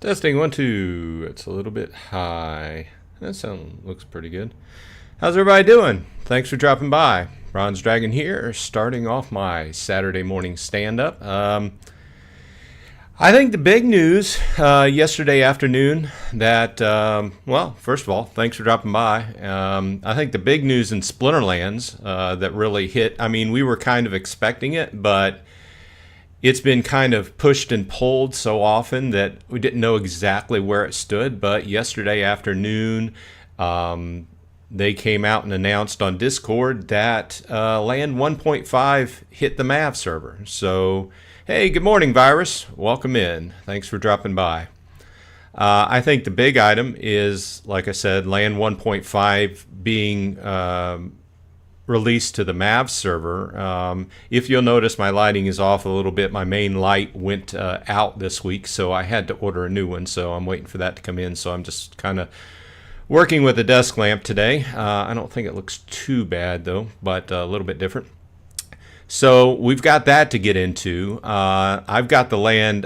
Testing 1 2. It's a little bit high. That sound looks pretty good. How's everybody doing? Thanks for dropping by. Bronze Dragon here, starting off my Saturday morning stand-up. I think the big news yesterday afternoon that, well, first of all, thanks for dropping by. I think the big news in Splinterlands that really hit, I mean, we were kind of expecting it, but it's been kind of pushed and pulled so often that we didn't know exactly where it stood. But yesterday afternoon, they came out and announced on Discord that Land 1.5 hit the MAV server. So, hey, good morning, Virus. Welcome in. Thanks for dropping by. I think the big item is, like I said, Land 1.5 being released to the MAV server. If you'll notice, my lighting is off a little bit. My main light went out this week, so I had to order a new one. So I'm waiting for that to come in. So I'm just kind of working with a desk lamp today. I don't think it looks too bad, though, but a little bit different. So we've got that to get into. I've got the Land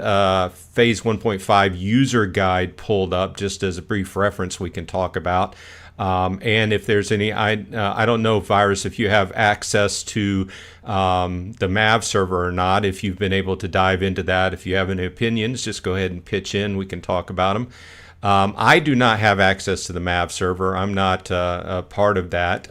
Phase 1.5 user guide pulled up just as a brief reference we can talk about. And if there's any, I don't know, Virus, if you have access to the MAV server or not, if you've been able to dive into that. If you have any opinions, just go ahead and pitch in. We can talk about them. I do not have access to the MAV server. I'm not a part of that,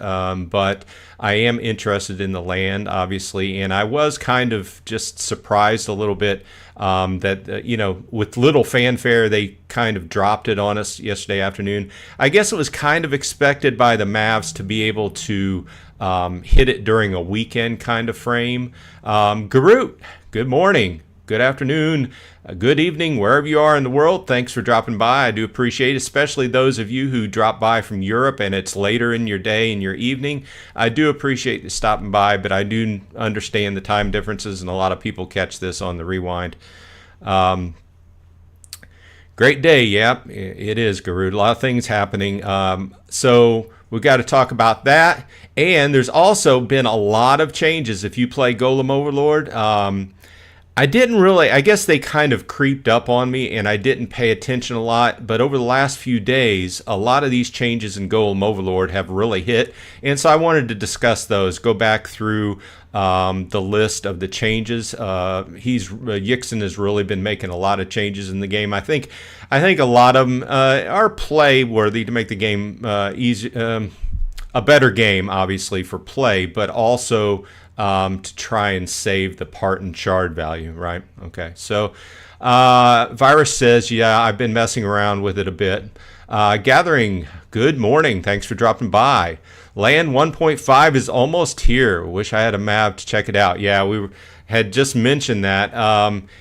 but I am interested in the land, obviously, and I was kind of just surprised a little bit that, you know, with little fanfare, they kind of dropped it on us yesterday afternoon. I guess it was kind of expected by the Mavs to be able to hit it during a weekend kind of frame. Garut, good morning. Good afternoon, good evening, wherever you are in the world. Thanks for dropping by. I do appreciate it, especially those of you who drop by from Europe and it's later in your day and your evening. I do appreciate you stopping by, but I do understand the time differences, and a lot of people catch this on the rewind. Great day, yeah, it is, Garud. A lot of things happening. So we've got to talk about that. And there's also been a lot of changes. If you play Golem Overlord, I didn't really, I guess they kind of creeped up on me and I didn't pay attention a lot, but over the last few days, a lot of these changes in Golem Overlord have really hit, and so I wanted to discuss those, go back through the list of the changes. Yixn has really been making a lot of changes in the game. I think a lot of them are play worthy to make the game easy, a better game, obviously, for play, but also to try and save the part and shard value, right? Okay, so Virus says, yeah, I've been messing around with it a bit. Gathering, good morning. Thanks for dropping by. Land 1.5 is almost here. Wish I had a map to check it out. Yeah, we had just mentioned that.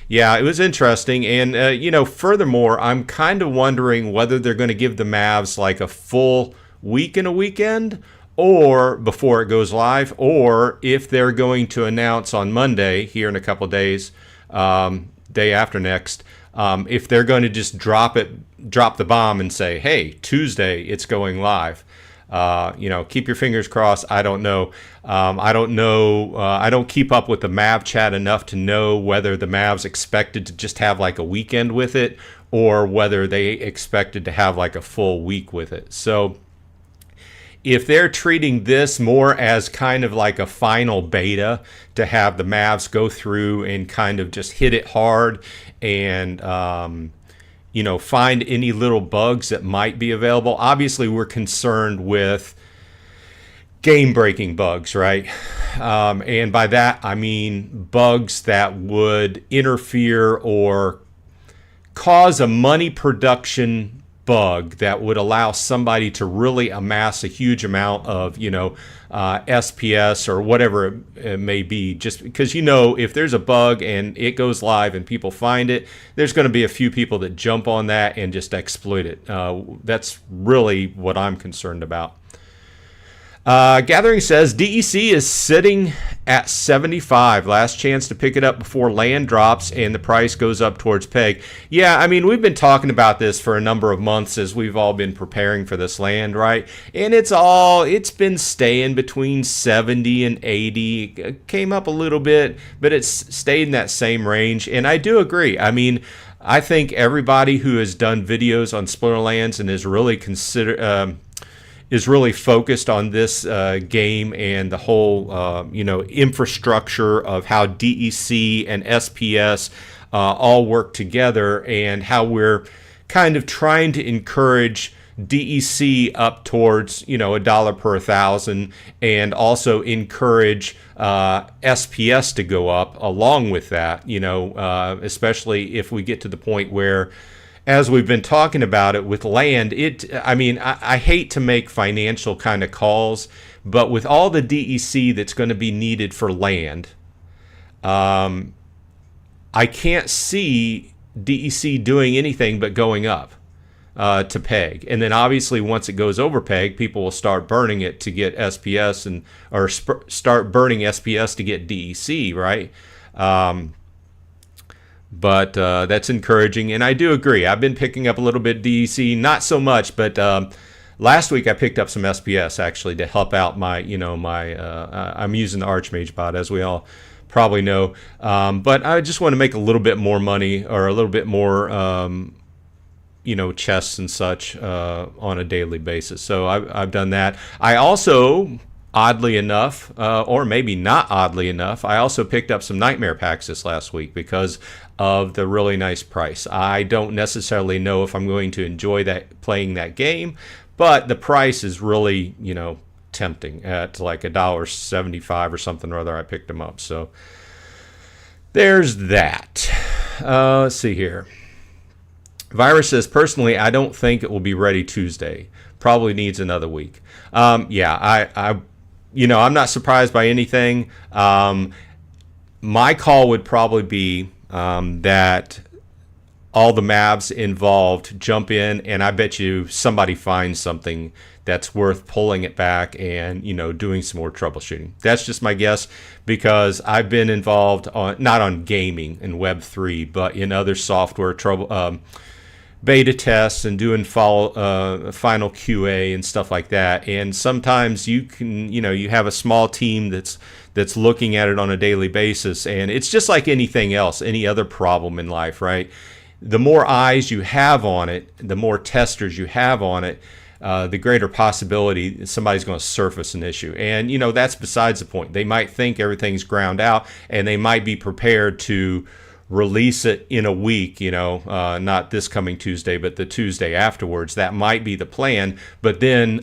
Yeah, it was interesting. And, you know, furthermore, I'm kind of wondering whether they're going to give the Mavs like a full week and a weekend, or before it goes live, or if they're going to announce on Monday, here in a couple of days, day after next, if they're going to just drop the bomb and say, hey, Tuesday, it's going live. You know, keep your fingers crossed. I don't know. I don't keep up with the Mav chat enough to know whether the Mavs expected to just have like a weekend with it, or whether they expected to have like a full week with it. So if they're treating this more as kind of like a final beta to have the Mavs go through and kind of just hit it hard and, you know, find any little bugs that might be available. Obviously, we're concerned with game-breaking bugs, right? And by that, I mean bugs that would interfere or cause a money production bug that would allow somebody to really amass a huge amount of, you know, SPS or whatever it may be. Just because, you know, if there's a bug and it goes live and people find it, there's going to be a few people that jump on that and just exploit it. That's really what I'm concerned about. Gathering says DEC is sitting at 75. Last chance to pick it up before land drops and the price goes up towards peg. Yeah, I mean, we've been talking about this for a number of months as we've all been preparing for this land, right? And it's been staying between 70 and 80. It came up a little bit, but it's stayed in that same range. And I do agree. I mean, I think everybody who has done videos on Splinterlands and is really focused on this game and the whole infrastructure of how DEC and SPS all work together, and how we're kind of trying to encourage DEC up towards $1 per 1,000, and also encourage SPS to go up along with that. Especially if we get to the point where, as we've been talking about it with land, I hate to make financial kind of calls, but with all the DEC that's going to be needed for land, I can't see DEC doing anything but going up to peg. And then obviously once it goes over peg, people will start burning it to get SPS or start burning SPS to get DEC, right? But that's encouraging, and I do agree. I've been picking up a little bit DEC, not so much, but last week I picked up some SPS actually to help out my, I'm using the Archmage bot, as we all probably know, but I just want to make a little bit more money, or a little bit more, chests and such on a daily basis. So I've done that. I also, oddly enough, or maybe not oddly enough, I also picked up some Nightmare packs this last week because of the really nice price. I don't necessarily know if I'm going to enjoy playing that game, but the price is really, tempting at like $1.75 or something or other. I picked them up. So there's that. Let's see here. Virus says, personally, I don't think it will be ready Tuesday. Probably needs another week. I'm not surprised by anything. My call would probably be that all the Mavs involved jump in, and I bet you somebody finds something that's worth pulling it back and doing some more troubleshooting. That's just my guess, because I've been involved not on gaming and Web3, but in other software beta tests and doing final QA and stuff like that. And sometimes you can, you have a small team that's looking at it on a daily basis, and it's just like anything else, any other problem in life, right? The more eyes you have on it, the more testers you have on it, the greater possibility somebody's going to surface an issue. And that's besides the point. They might think everything's ground out, and they might be prepared to release it in a week, not this coming Tuesday, but the Tuesday afterwards. That might be the plan. But then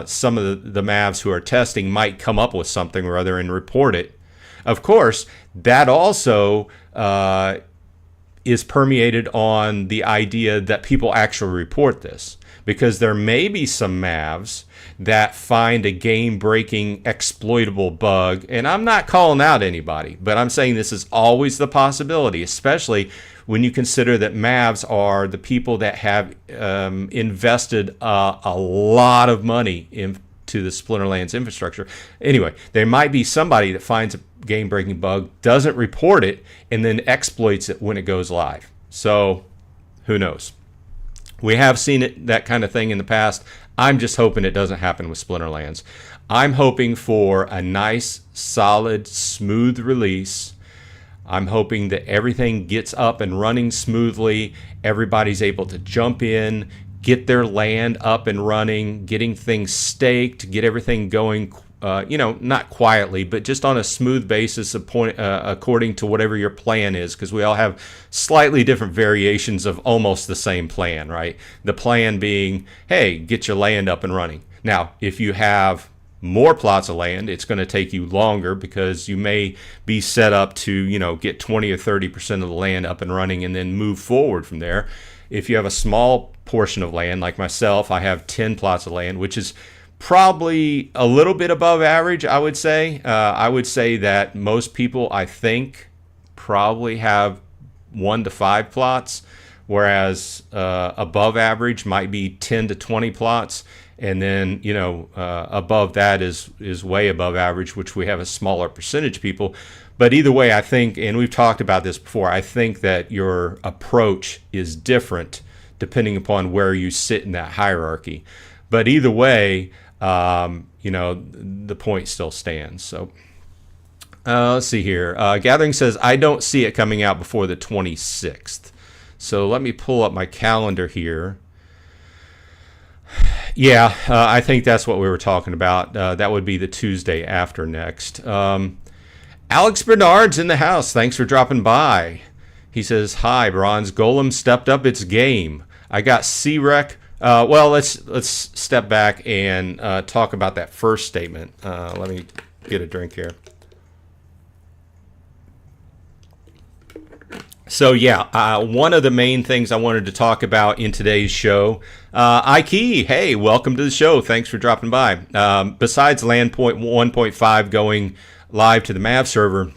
some of the Mavs who are testing might come up with something or other and report it. Of course, that also is permeated on the idea that people actually report this, because there may be some Mavs that find a game-breaking exploitable bug. And I'm not calling out anybody, but I'm saying this is always the possibility, especially when you consider that Mavs are the people that have invested a lot of money into the Splinterlands infrastructure. Anyway, there might be somebody that finds a game-breaking bug, doesn't report it, and then exploits it when it goes live. So who knows? We have seen that kind of thing in the past. I'm just hoping it doesn't happen with Splinterlands. I'm hoping for a nice, solid, smooth release. I'm hoping that everything gets up and running smoothly. Everybody's able to jump in, get their land up and running, getting things staked, get everything going, not quietly, but just on a smooth basis according to whatever your plan is, because we all have slightly different variations of almost the same plan, right? The plan being, hey, get your land up and running. Now, if you have more plots of land, it's going to take you longer, because you may be set up to, get 20 or 30% of the land up and running and then move forward from there. If you have a small portion of land, like myself, I have 10 plots of land, which is probably a little bit above average, I would say. I would say that most people, I think, probably have 1 to 5 plots, whereas above average might be 10 to 20 plots. And then, above that is way above average, which we have a smaller percentage people. But either way, I think, and we've talked about this before, I think that your approach is different depending upon where you sit in that hierarchy. But either way, the point still stands. So let's see here. Gathering says, I don't see it coming out before the 26th. So let me pull up my calendar here. Yeah, I think that's what we were talking about. That would be the Tuesday after next. Alex Bernard's in the house. Thanks for dropping by. He says, hi, Bronze. Golem stepped up its game. I got C-Rec. Well, let's step back and talk about that first statement. Let me get a drink here. So yeah, one of the main things I wanted to talk about in today's show, Ike, hey, welcome to the show. Thanks for dropping by. Besides Land Point 1.5 going live to the Mav server,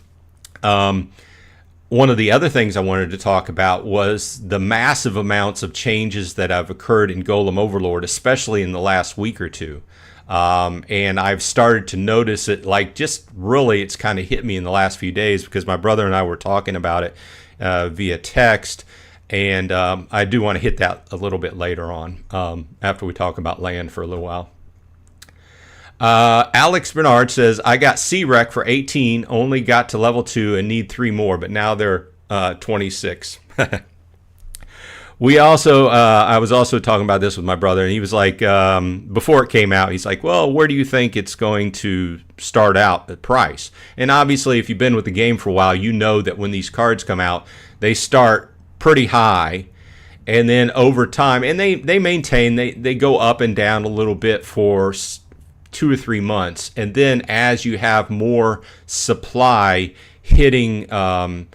one of the other things I wanted to talk about was the massive amounts of changes that have occurred in Golem Overlord, especially in the last week or two. And I've started to notice it, like, just really it's kind of hit me in the last few days because my brother and I were talking about it via text, and I do want to hit that a little bit later on after we talk about land for a little while. Alex Bernard says, I got C-Rec for 18, only got to level 2 and need 3 more, but now they're 26. We also, I was also talking about this with my brother, and he was like, before it came out, he's like, well, where do you think it's going to start out at price? And obviously, if you've been with the game for a while, you know that when these cards come out, they start pretty high, and then over time, and they maintain, they go up and down a little bit for 2 or 3 months, and then as you have more supply hitting the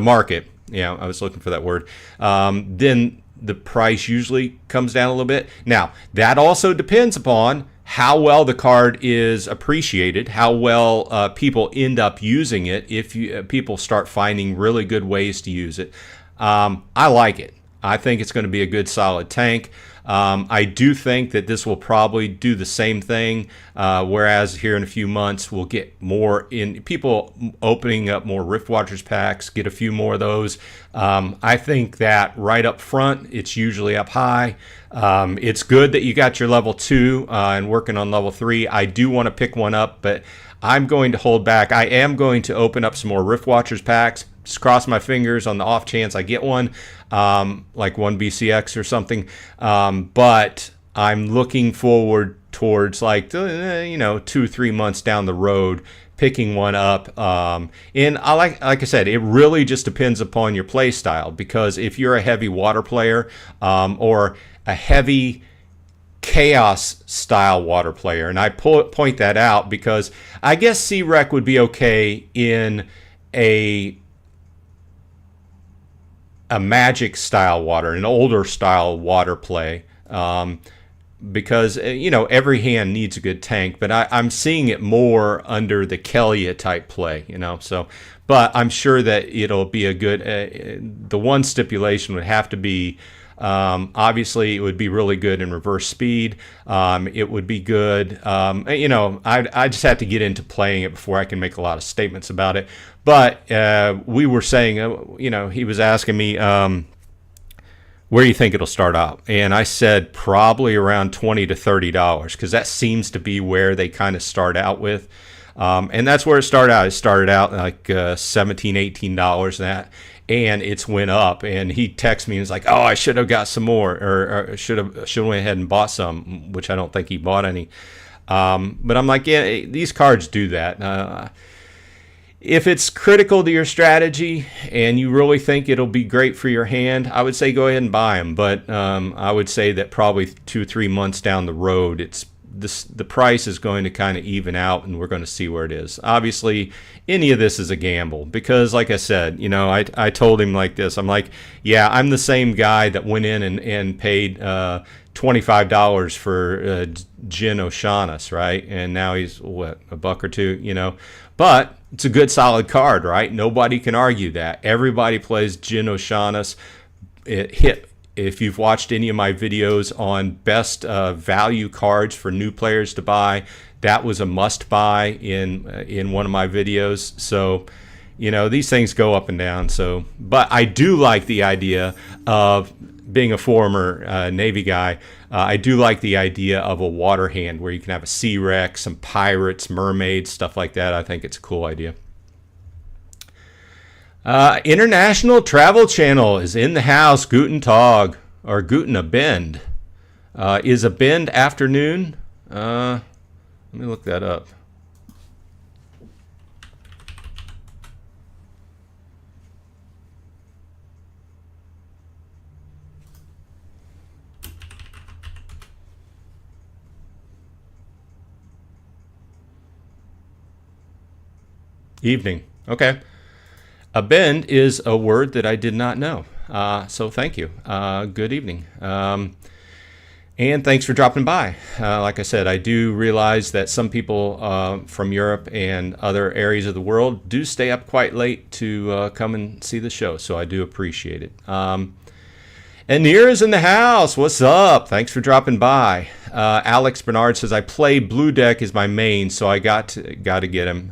market, I was looking for that word, then the price usually comes down a little bit. Now, that also depends upon how well the card is appreciated, how well people end up using it. If people start finding really good ways to use it, I like it. I think it's going to be a good solid tank. I do think that this will probably do the same thing, whereas here in a few months we'll get more in people opening up more Rift Watchers packs, get a few more of those. I think that right up front, it's usually up high. It's good that you got your level 2 and working on level 3. I do want to pick one up, but I'm going to hold back. I am going to open up some more Rift Watchers packs. Just cross my fingers on the off chance I get one, like one BCX or something. But I'm looking forward towards, like, 2 or 3 months down the road, picking one up. And like I said, it really just depends upon your play style, because if you're a heavy water player or a heavy chaos style water player, and I point that out because I guess C-Rec would be okay in a magic style water, an older style water play, because every hand needs a good tank, but I'm seeing it more under the Kelia type play, so, but I'm sure that it'll be a good, the one stipulation would have to be, obviously it would be really good in reverse speed. It would be good, I just have to get into playing it before I can make a lot of statements about it. But we were saying, he was asking me, where do you think it'll start out? And I said probably around $20 to $30, because that seems to be where they kind of start out with. And that's where it started out. It started out like $17, $18 that, and it's went up. And he texted me and was like, "Oh, I should have got some more, or should have went ahead and bought some," which I don't think he bought any. But I'm like, yeah, these cards do that. If it's critical to your strategy and you really think it'll be great for your hand, I would say go ahead and buy them. But I would say that probably 2 or 3 months down the road, the price is going to kind of even out, and we're going to see where it is. Obviously, any of this is a gamble because, like I said, I told him like this. I'm like, yeah, I'm the same guy that went in and paid $25 for Jin O'Shaughnessy, right? And now he's, what, $1 or $2, But it's a good solid card, right? Nobody can argue that. Everybody plays Jin Oshana's. It hit. If you've watched any of my videos on best value cards for new players to buy, that was a must buy in one of my videos. So, you know, these things go up and down. So, but I do like the idea of being a former Navy guy. I do like the idea of a water hand where you can have a Sea Rex, some pirates, mermaids, stuff like that. I think it's a cool idea. International Travel Channel is in the house. Guten Tag, or Guten Abend. Is Abend afternoon? Let me look that up. Evening. Okay. Abend is a word that I did not know. So thank you. Good evening. And thanks for dropping by. Like I said, I do realize that some people from Europe and other areas of the world do stay up quite late to come and see the show. So I do appreciate it. And Nira's in the house. What's up? Thanks for dropping by. Alex Bernard says, I play Blue Deck as my main, so I got to get him.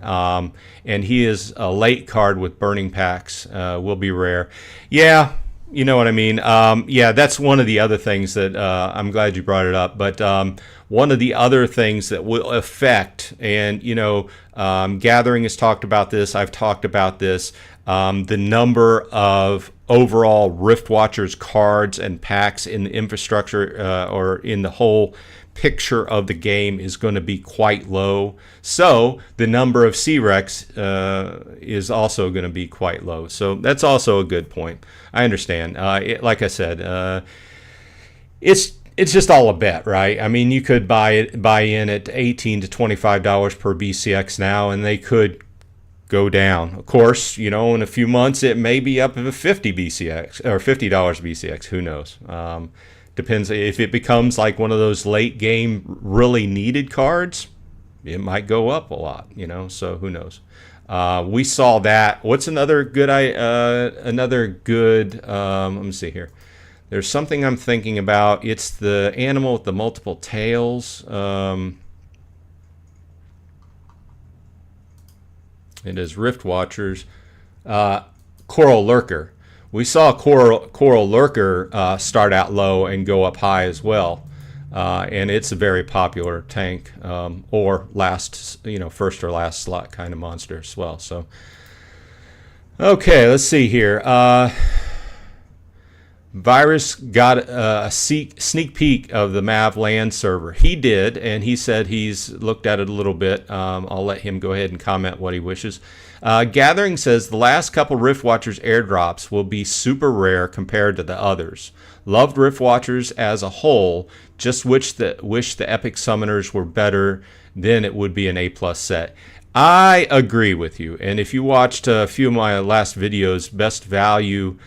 And he is a late card with Burning Packs. Will be rare. Yeah, you know what I mean. Yeah, that's one of the other things that I'm glad you brought it up. But one of the other things that will affect, and, you know, Gathering has talked about this. I've talked about this. The number of overall Rift Watchers cards and packs in the infrastructure or in the whole picture of the game is going to be quite low. So the number of C-Rex is also going to be quite low. So that's also a good point. I understand. Like I said, it's just all a bet, right? I mean, you could buy in at $18 to $25 per BCX now, and they could go down. Of course, you know, in a few months it may be up to 50 BCX or $50 BCX. Who knows? Depends. If it becomes like one of those late game really needed cards, it might go up a lot. You know, so who knows? We saw that. What's another good? Let me see here. There's something I'm thinking about. It's the animal with the multiple tails. It is Rift Watchers. Coral Lurker. We saw Coral Lurker start out low and go up high as well. And it's a very popular tank or last, you know, first or last slot kind of monster as well. So, okay, let's see here. Virus got a sneak peek of the Mav land server. He did, and he said he's looked at it a little bit. I'll let him go ahead and comment what he wishes. Gathering says the last couple Rift Watchers airdrops will be super rare compared to the others. Loved Rift Watchers as a whole, just wish the Epic Summoners were better, then it would be an A+ set. I agree with you, and if you watched a few of my last videos, best value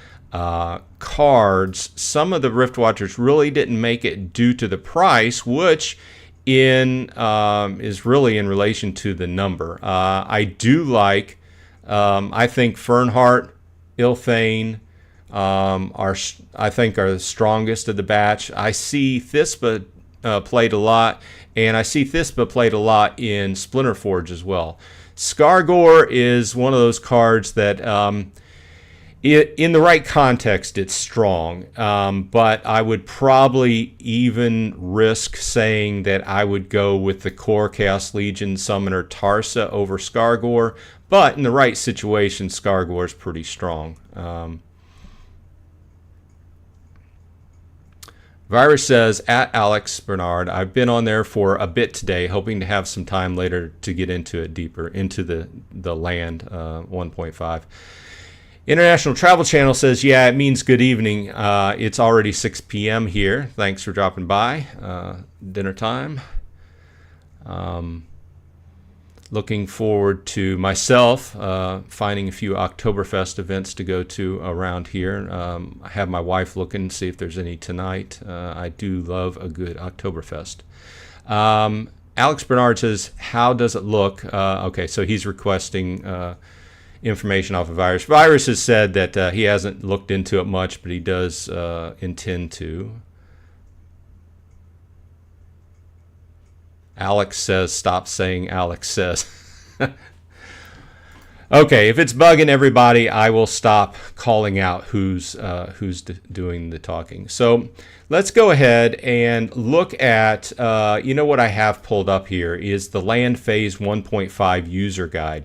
cards, some of the Rift Watchers really didn't make it due to the price, which is really in relation to the number. I do like, I think Fernheart, Ilthane I think are the strongest of the batch. I see Thispa played a lot, and I see Thispa played a lot in Splinterforge as well. Skargor is one of those cards that in the right context, it's strong, but I would probably even risk saying that I would go with the Core Chaos Legion Summoner Tarsa over Skargor, but in the right situation, Skargor is pretty strong. Virus says, at Alex Bernard, I've been on there for a bit today, hoping to have some time later to get into it deeper, into the land 1.5. International Travel Channel says, yeah, it means good evening. It's already 6 p.m. here. Thanks for dropping by. Dinner time. Looking forward to myself finding a few Oktoberfest events to go to around here. I have my wife looking to see if there's any tonight. I do love a good Oktoberfest. Alex Bernard says, how does it look? Okay, so he's requesting information off of Virus. Virus has said that he hasn't looked into it much, but he does intend to. Alex says, stop saying Alex says. Okay, if it's bugging everybody, I will stop calling out who's doing the talking. So let's go ahead and look at, you know what I have pulled up here is the Land Phase 1.5 user guide.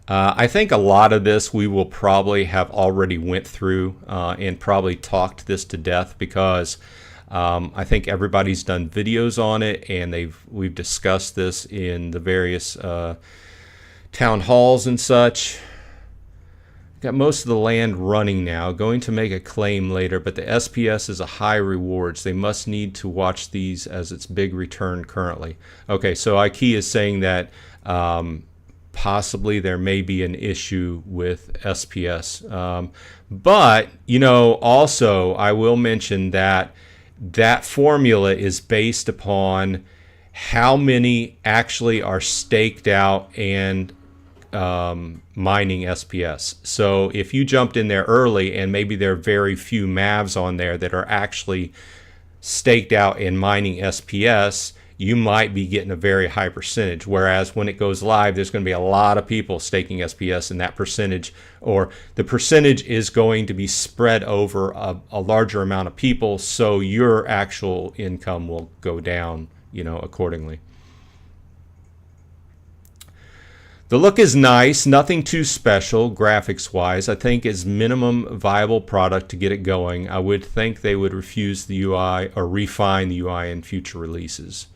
I think a lot of this we will probably have already went through and probably talked this to death because I think everybody's done videos on it and we've discussed this in the various town halls and such. Got most of the land running now. Going to make a claim later, but the SPS is a high rewards. They must need to watch these as its big return currently. Okay, so IKEA is saying that possibly there may be an issue with SPS. But, you know, also I will mention that that formula is based upon how many actually are staked out and mining SPS. So if you jumped in there early and maybe there are very few Mavs on there that are actually staked out and mining SPS, you might be getting a very high percentage. Whereas when it goes live, there's going to be a lot of people staking SPS, and that percentage, or the percentage, is going to be spread over a larger amount of people, so your actual income will go down, you know, accordingly. The look is nice, nothing too special graphics-wise. I think is minimum viable product to get it going. I would think they would refuse the UI or refine the UI in future releases.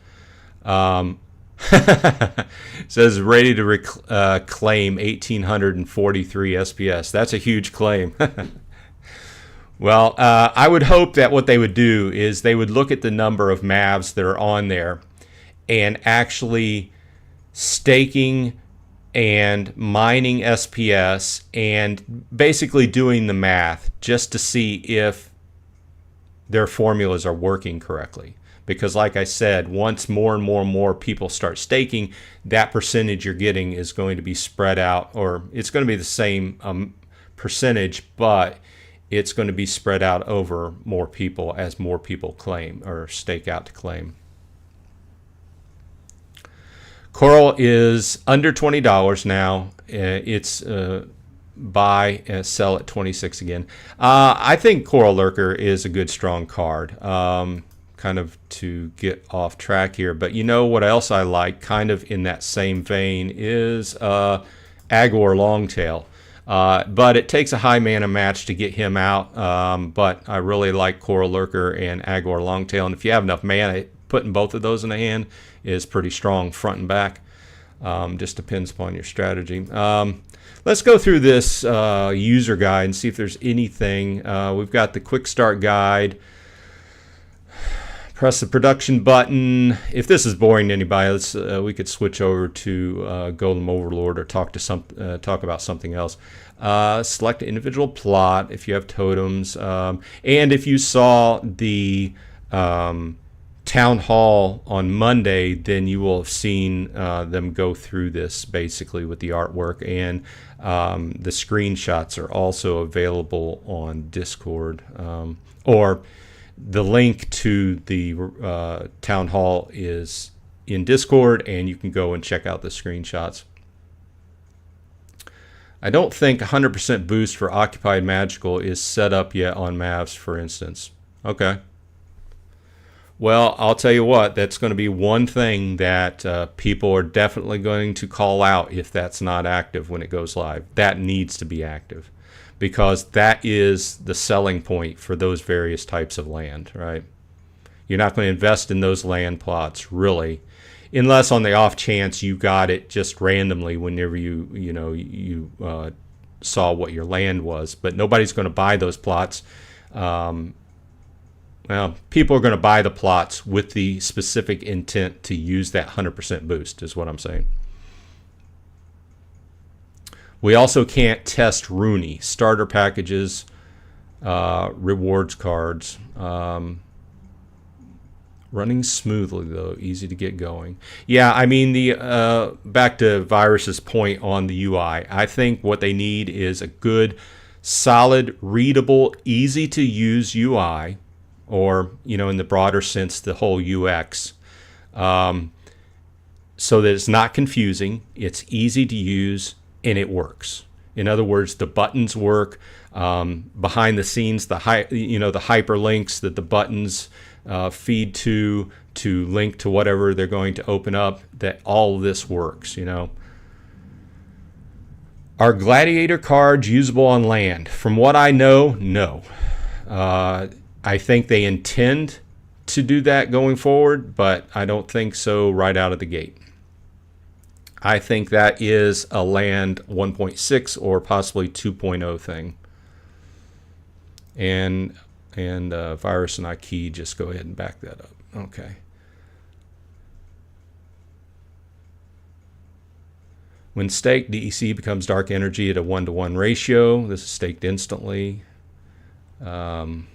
Says ready to claim 1,843 SPS. That's a huge claim. Well, I would hope that what they would do is they would look at the number of Mavs that are on there and actually staking and mining SPS and basically doing the math just to see if their formulas are working correctly. Because like I said, once more and more people start staking, that percentage you're getting is going to be spread out, or it's going to be the same percentage, but it's going to be spread out over more people as more people claim or stake out to claim. Coral is under $20 now. It's buy and sell at 26 again. I think Coral Lurker is a good strong card. Kind of to get off track here, but you know what else I like, kind of in that same vein, is Agor Longtail. But it takes a high mana match to get him out. But I really like Coral Lurker and Agor Longtail, and if you have enough mana, putting both of those in the hand is pretty strong front and back. Just depends upon your strategy. Let's go through this user guide and see if there's anything. We've got the quick start guide. Press the production button. If this is boring to anybody, we could switch over to Golem Overlord or talk about something else. Select an individual plot if you have totems, and if you saw the town hall on Monday, then you will have seen them go through this basically with the artwork, and the screenshots are also available on Discord, or the link to the town hall is in Discord, and you can go and check out the screenshots. I don't think 100% boost for Occupied Magical is set up yet on Mavs, for instance. Okay. Well, I'll tell you what, that's going to be one thing that people are definitely going to call out if that's not active when it goes live. That needs to be active, because that is the selling point for those various types of land, right? You're not going to invest in those land plots, really, unless on the off chance you got it just randomly whenever you saw what your land was. But nobody's going to buy those plots. Well, people are going to buy the plots with the specific intent to use that 100% boost, is what I'm saying. We also can't test Rooney, starter packages, rewards cards. Running smoothly though, easy to get going. Yeah, I mean the back to Virus's point on the UI. I think what they need is a good, solid, readable, easy to use UI, or in the broader sense, the whole UX, so that it's not confusing, it's easy to use, and it works. In other words, the buttons work. Behind the scenes, the hyperlinks that the buttons feed to link to whatever they're going to open up, that all of this works. Are gladiator cards usable on land? From what I know, no. I think they intend to do that going forward, but I don't think so right out of the gate. I think that is a land 1.6 or possibly 2.0 thing. And Virus and Ikey just go ahead and back that up. Okay. When staked, DEC becomes dark energy at a 1-to-1 ratio. This is staked instantly. Unstaking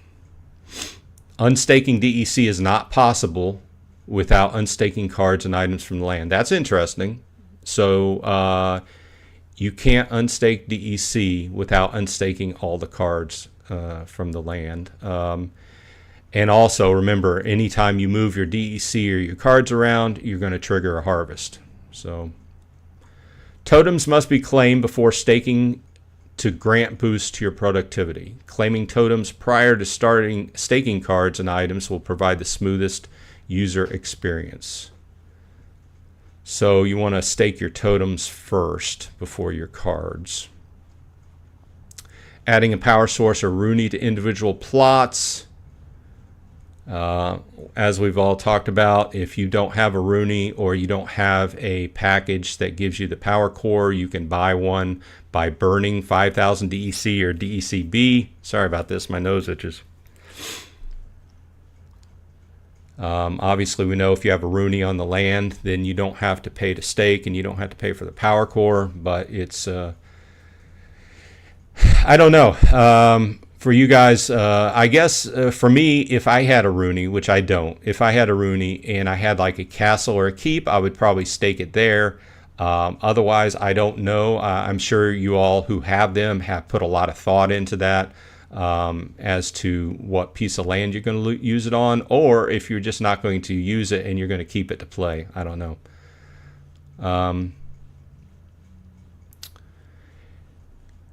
DEC is not possible without unstaking cards and items from the land. That's interesting. So you can't unstake DEC without unstaking all the cards from the land. And also remember, anytime you move your DEC or your cards around, you're going to trigger a harvest. So totems must be claimed before staking to grant boost to your productivity. Claiming totems prior to starting staking cards and items will provide the smoothest user experience. So you want to stake your totems first before your cards. Adding a power source or Rooney to individual plots. As we've all talked about, if you don't have a Rooney or you don't have a package that gives you the power core, you can buy one by burning 5,000 DEC or DECB. Sorry about this, my nose itches. Obviously, we know if you have a Rooney on the land, then you don't have to pay to stake and you don't have to pay for the power core, but it's I don't know. For you guys, I guess for me, if I had a Rooney, which I don't, if I had a Rooney and I had like a castle or a keep, I would probably stake it there. Otherwise, I don't know. I'm sure you all who have them have put a lot of thought into that as to what piece of land you're going to use it on, or if you're just not going to use it and you're going to keep it to play. I don't know.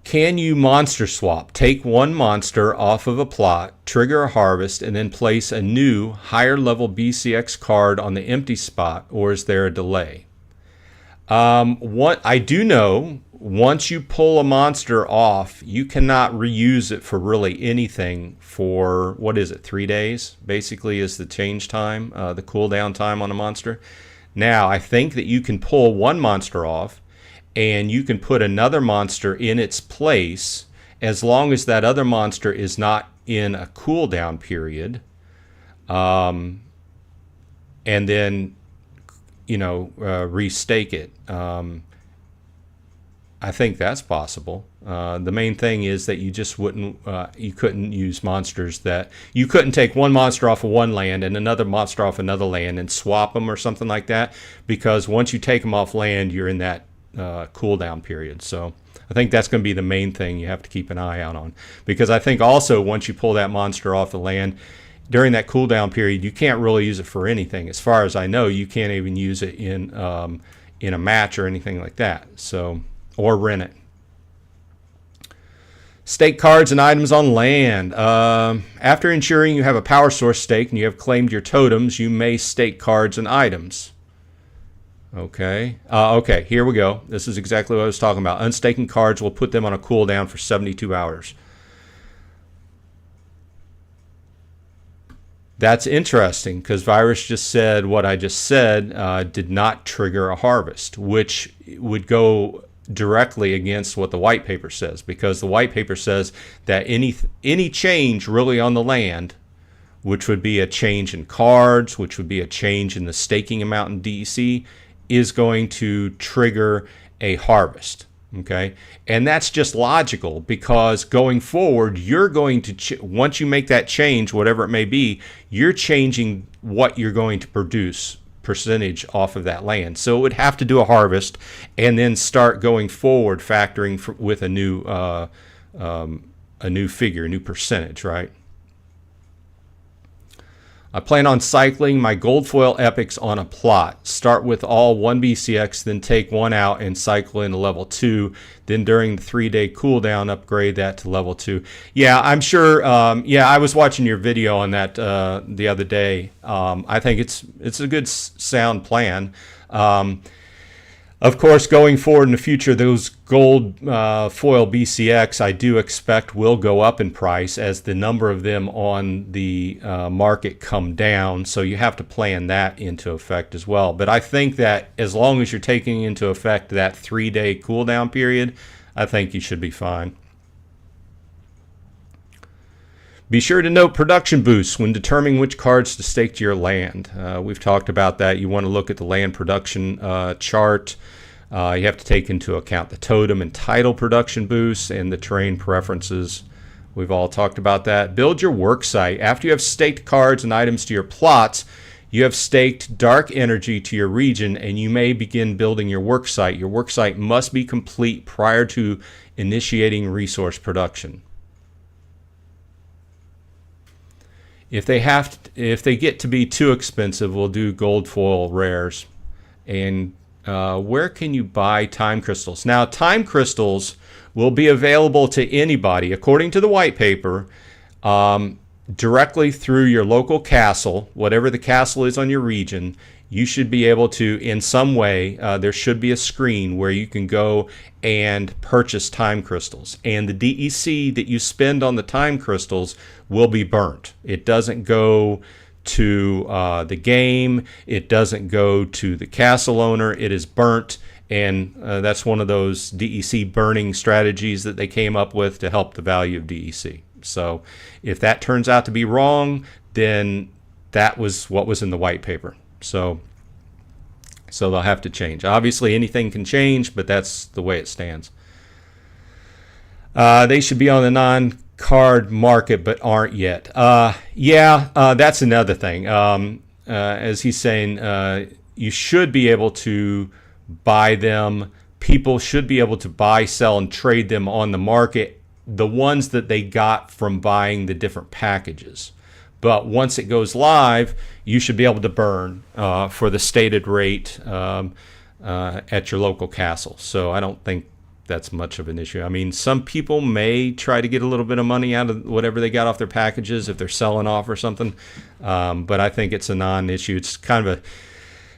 Can you monster swap? Take one monster off of a plot, trigger a harvest, and then place a new higher level BCX card on the empty spot, or is there a delay? What I do know, once you pull a monster off, you cannot reuse it for really anything for, what is it, 3 days? Basically is the change time, the cooldown time on a monster. Now, I think that you can pull one monster off, and you can put another monster in its place as long as that other monster is not in a cooldown period. And then, restake it. I think that's possible. The main thing is that you just you couldn't use monsters that, you couldn't take one monster off of one land and another monster off another land and swap them or something like that, because once you take them off land, you're in that cooldown period. So I think that's going to be the main thing you have to keep an eye out on, because I think also once you pull that monster off the land during that cooldown period, you can't really use it for anything. As far as I know, you can't even use it in a match or anything like that. So, or rent it. Stake cards and items on land. After ensuring you have a power source stake and you have claimed your totems, you may stake cards and items. Okay. Okay, here we go. This is exactly what I was talking about. Unstaking cards will put them on a cooldown for 72 hours. That's interesting, because Virus just said what I just said did not trigger a harvest, which would go directly against what the white paper says, because the white paper says that any change really on the land, which would be a change in cards, which would be a change in the staking amount in DEC, is going to trigger a harvest. Okay, and that's just logical, because going forward, you're going to once you make that change, whatever it may be, you're changing what you're going to produce percentage off of that land. So it would have to do a harvest and then start going forward, factoring with a new figure, a new percentage, right? I plan on cycling my gold foil epics on a plot. Start with all 1 BCX, then take one out and cycle into level 2. Then during the 3-day cooldown, upgrade that to level 2. Yeah, I'm sure. Yeah, I was watching your video on that the other day. I think it's a good sound plan. Of course, going forward in the future, those gold foil BCX I do expect will go up in price as the number of them on the market come down. So you have to plan that into effect as well. But I think that as long as you're taking into effect that 3-day cooldown period, I think you should be fine. Be sure to note production boosts when determining which cards to stake to your land. We've talked about that. You want to look at the land production chart. You have to take into account the totem and title production boosts and the terrain preferences. We've all talked about that. Build your work site. After you have staked cards and items to your plots, you have staked dark energy to your region, and you may begin building your work site. Your work site must be complete prior to initiating resource production. If they get to be too expensive, we'll do gold foil rares. And where can you buy time crystals? Now, time crystals will be available to anybody, according to the white paper, directly through your local castle, whatever the castle is on your region. You should be able to, in some way, there should be a screen where you can go and purchase time crystals. And the DEC that you spend on the time crystals will be burnt. It doesn't go to the game. It doesn't go to the castle owner. It is burnt. And that's one of those DEC burning strategies that they came up with to help the value of DEC. So if that turns out to be wrong, then that was what was in the white paper. So they'll have to change. Obviously, anything can change, but that's the way it stands. They should be on the non-card market, but aren't yet. That's another thing. As he's saying, you should be able to buy them. People should be able to buy, sell, and trade them on the market, the ones that they got from buying the different packages. But once it goes live, you should be able to burn for the stated rate at your local castle. So I don't think that's much of an issue. I mean, some people may try to get a little bit of money out of whatever they got off their packages if they're selling off or something. But I think it's a non-issue. It's kind of a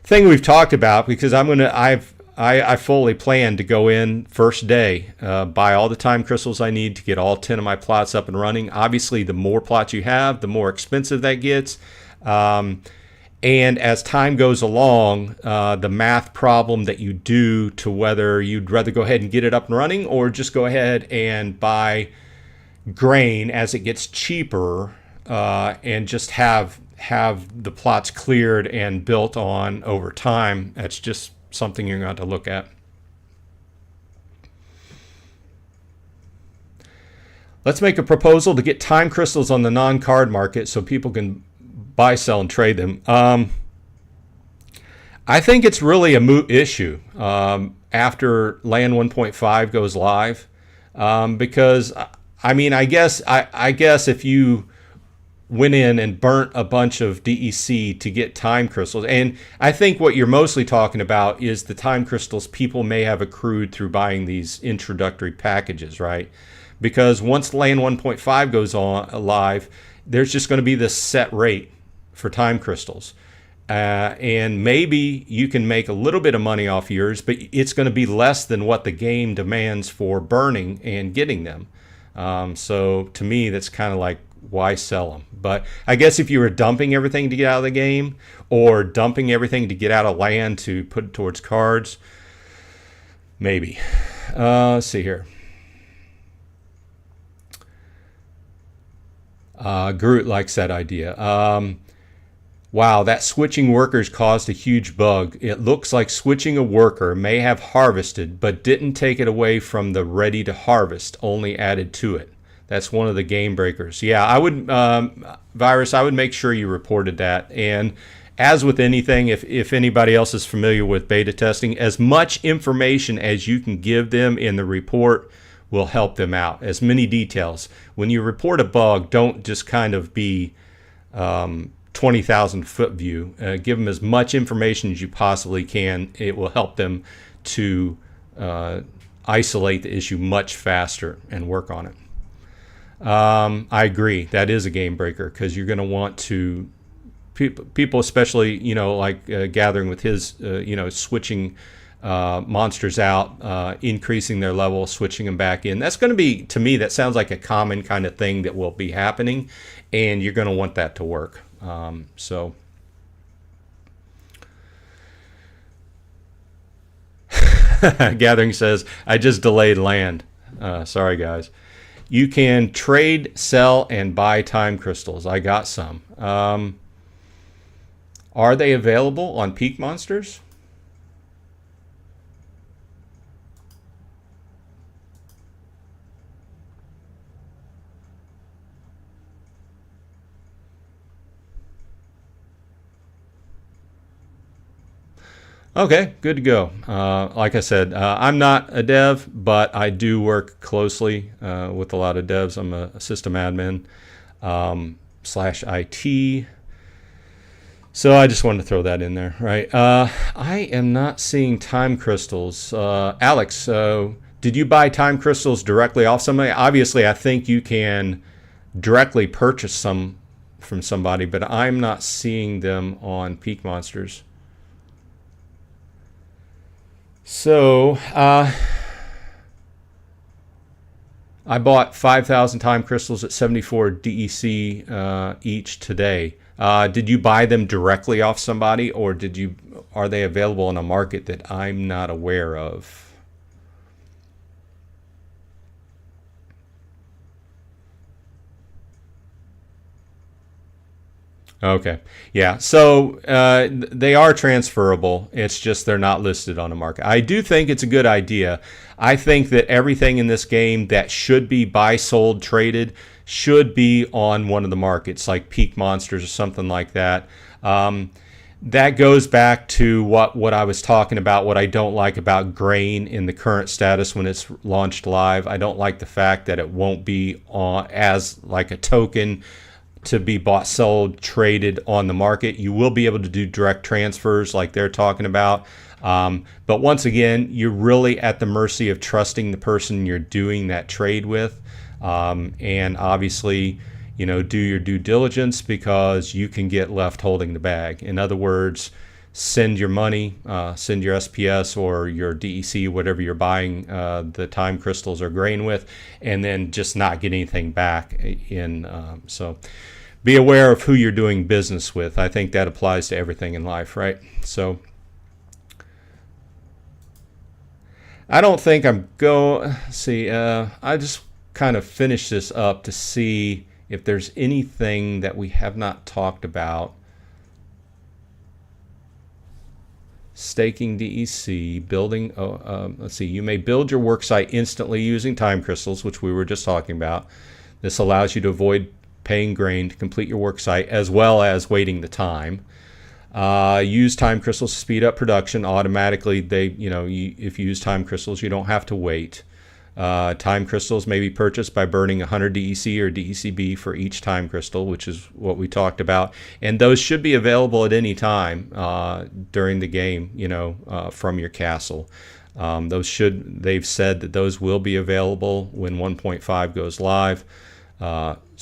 thing we've talked about, because I fully plan to go in first day, buy all the time crystals I need to get all 10 of my plots up and running. Obviously, the more plots you have, the more expensive that gets. And as time goes along, the math problem that you do to whether you'd rather go ahead and get it up and running or just go ahead and buy grain as it gets cheaper and just have the plots cleared and built on over time, that's just something you're going to look at. Let's make a proposal to get time crystals on the non-card market so people can buy, sell, and trade them. I think it's really a moot issue after Land 1.5 goes live, because I mean, I guess if you went in and burnt a bunch of DEC to get time crystals. And I think what you're mostly talking about is the time crystals people may have accrued through buying these introductory packages, right? Because once Land 1.5 goes on live, there's just going to be this set rate for time crystals. And maybe you can make a little bit of money off yours, but it's going to be less than what the game demands for burning and getting them. So to me, that's kind of like, why sell them? But I guess if you were dumping everything to get out of the game or dumping everything to get out of land to put towards cards, maybe. Let's see here. Groot likes that idea. Wow, that switching workers caused a huge bug. It looks like switching a worker may have harvested, but didn't take it away from the ready to harvest, only added to it. That's one of the game breakers. Yeah, I would, Virus, I would make sure you reported that. And as with anything, if anybody else is familiar with beta testing, as much information as you can give them in the report will help them out. As many details. When you report a bug, don't just kind of be 20,000 foot view. Give them as much information as you possibly can. It will help them to isolate the issue much faster and work on it. I agree. That is a game breaker because you're going to want to people, especially like gathering with his switching monsters out, increasing their level, switching them back in. That's going to be, to me, that sounds like a common kind of thing that will be happening, and you're going to want that to work. So Gathering says, I just delayed land. Sorry, guys. You can trade, sell, and buy time crystals. I got some. Are they available on Peak Monsters? Okay, good to go. Like I said, I'm not a dev, but I do work closely with a lot of devs. I'm a system admin / IT. So I just wanted to throw that in there, right? I am not seeing time crystals. Alex, did you buy time crystals directly off somebody? Obviously, I think you can directly purchase some from somebody, but I'm not seeing them on Peak Monsters. So I bought 5,000 time crystals at 74 DEC each today. Did you buy them directly off somebody, or are they available in a market that I'm not aware of? Okay. Yeah. So they are transferable. It's just they're not listed on the market. I do think it's a good idea. I think that everything in this game that should be buy, sold, traded should be on one of the markets, like Peak Monsters or something like that. That goes back to what I was talking about, what I don't like about grain in the current status when it's launched live. I don't like the fact that it won't be on as like a token to be bought, sold, traded on the market. You will be able to do direct transfers like they're talking about. But once again, you're really at the mercy of trusting the person you're doing that trade with. And obviously, do your due diligence, because you can get left holding the bag. In other words, send your money, send your SPS or your DEC, whatever you're buying the time crystals or grain with, and then just not get anything back in. So be aware of who you're doing business with. I think that applies to everything in life, right? So I don't think I'm see, I just kind of finish this up to see if there's anything that we have not talked about. Staking DEC, building, let's see, you may build your worksite instantly using time crystals, which we were just talking about. This allows you to avoid paying grain to complete your worksite, as well as waiting the time. Use time crystals to speed up production automatically. If you use time crystals, you don't have to wait. Time crystals may be purchased by burning 100 DEC or DECB for each time crystal, which is what we talked about. And those should be available at any time during the game, from your castle. They've said that those will be available when 1.5 goes live.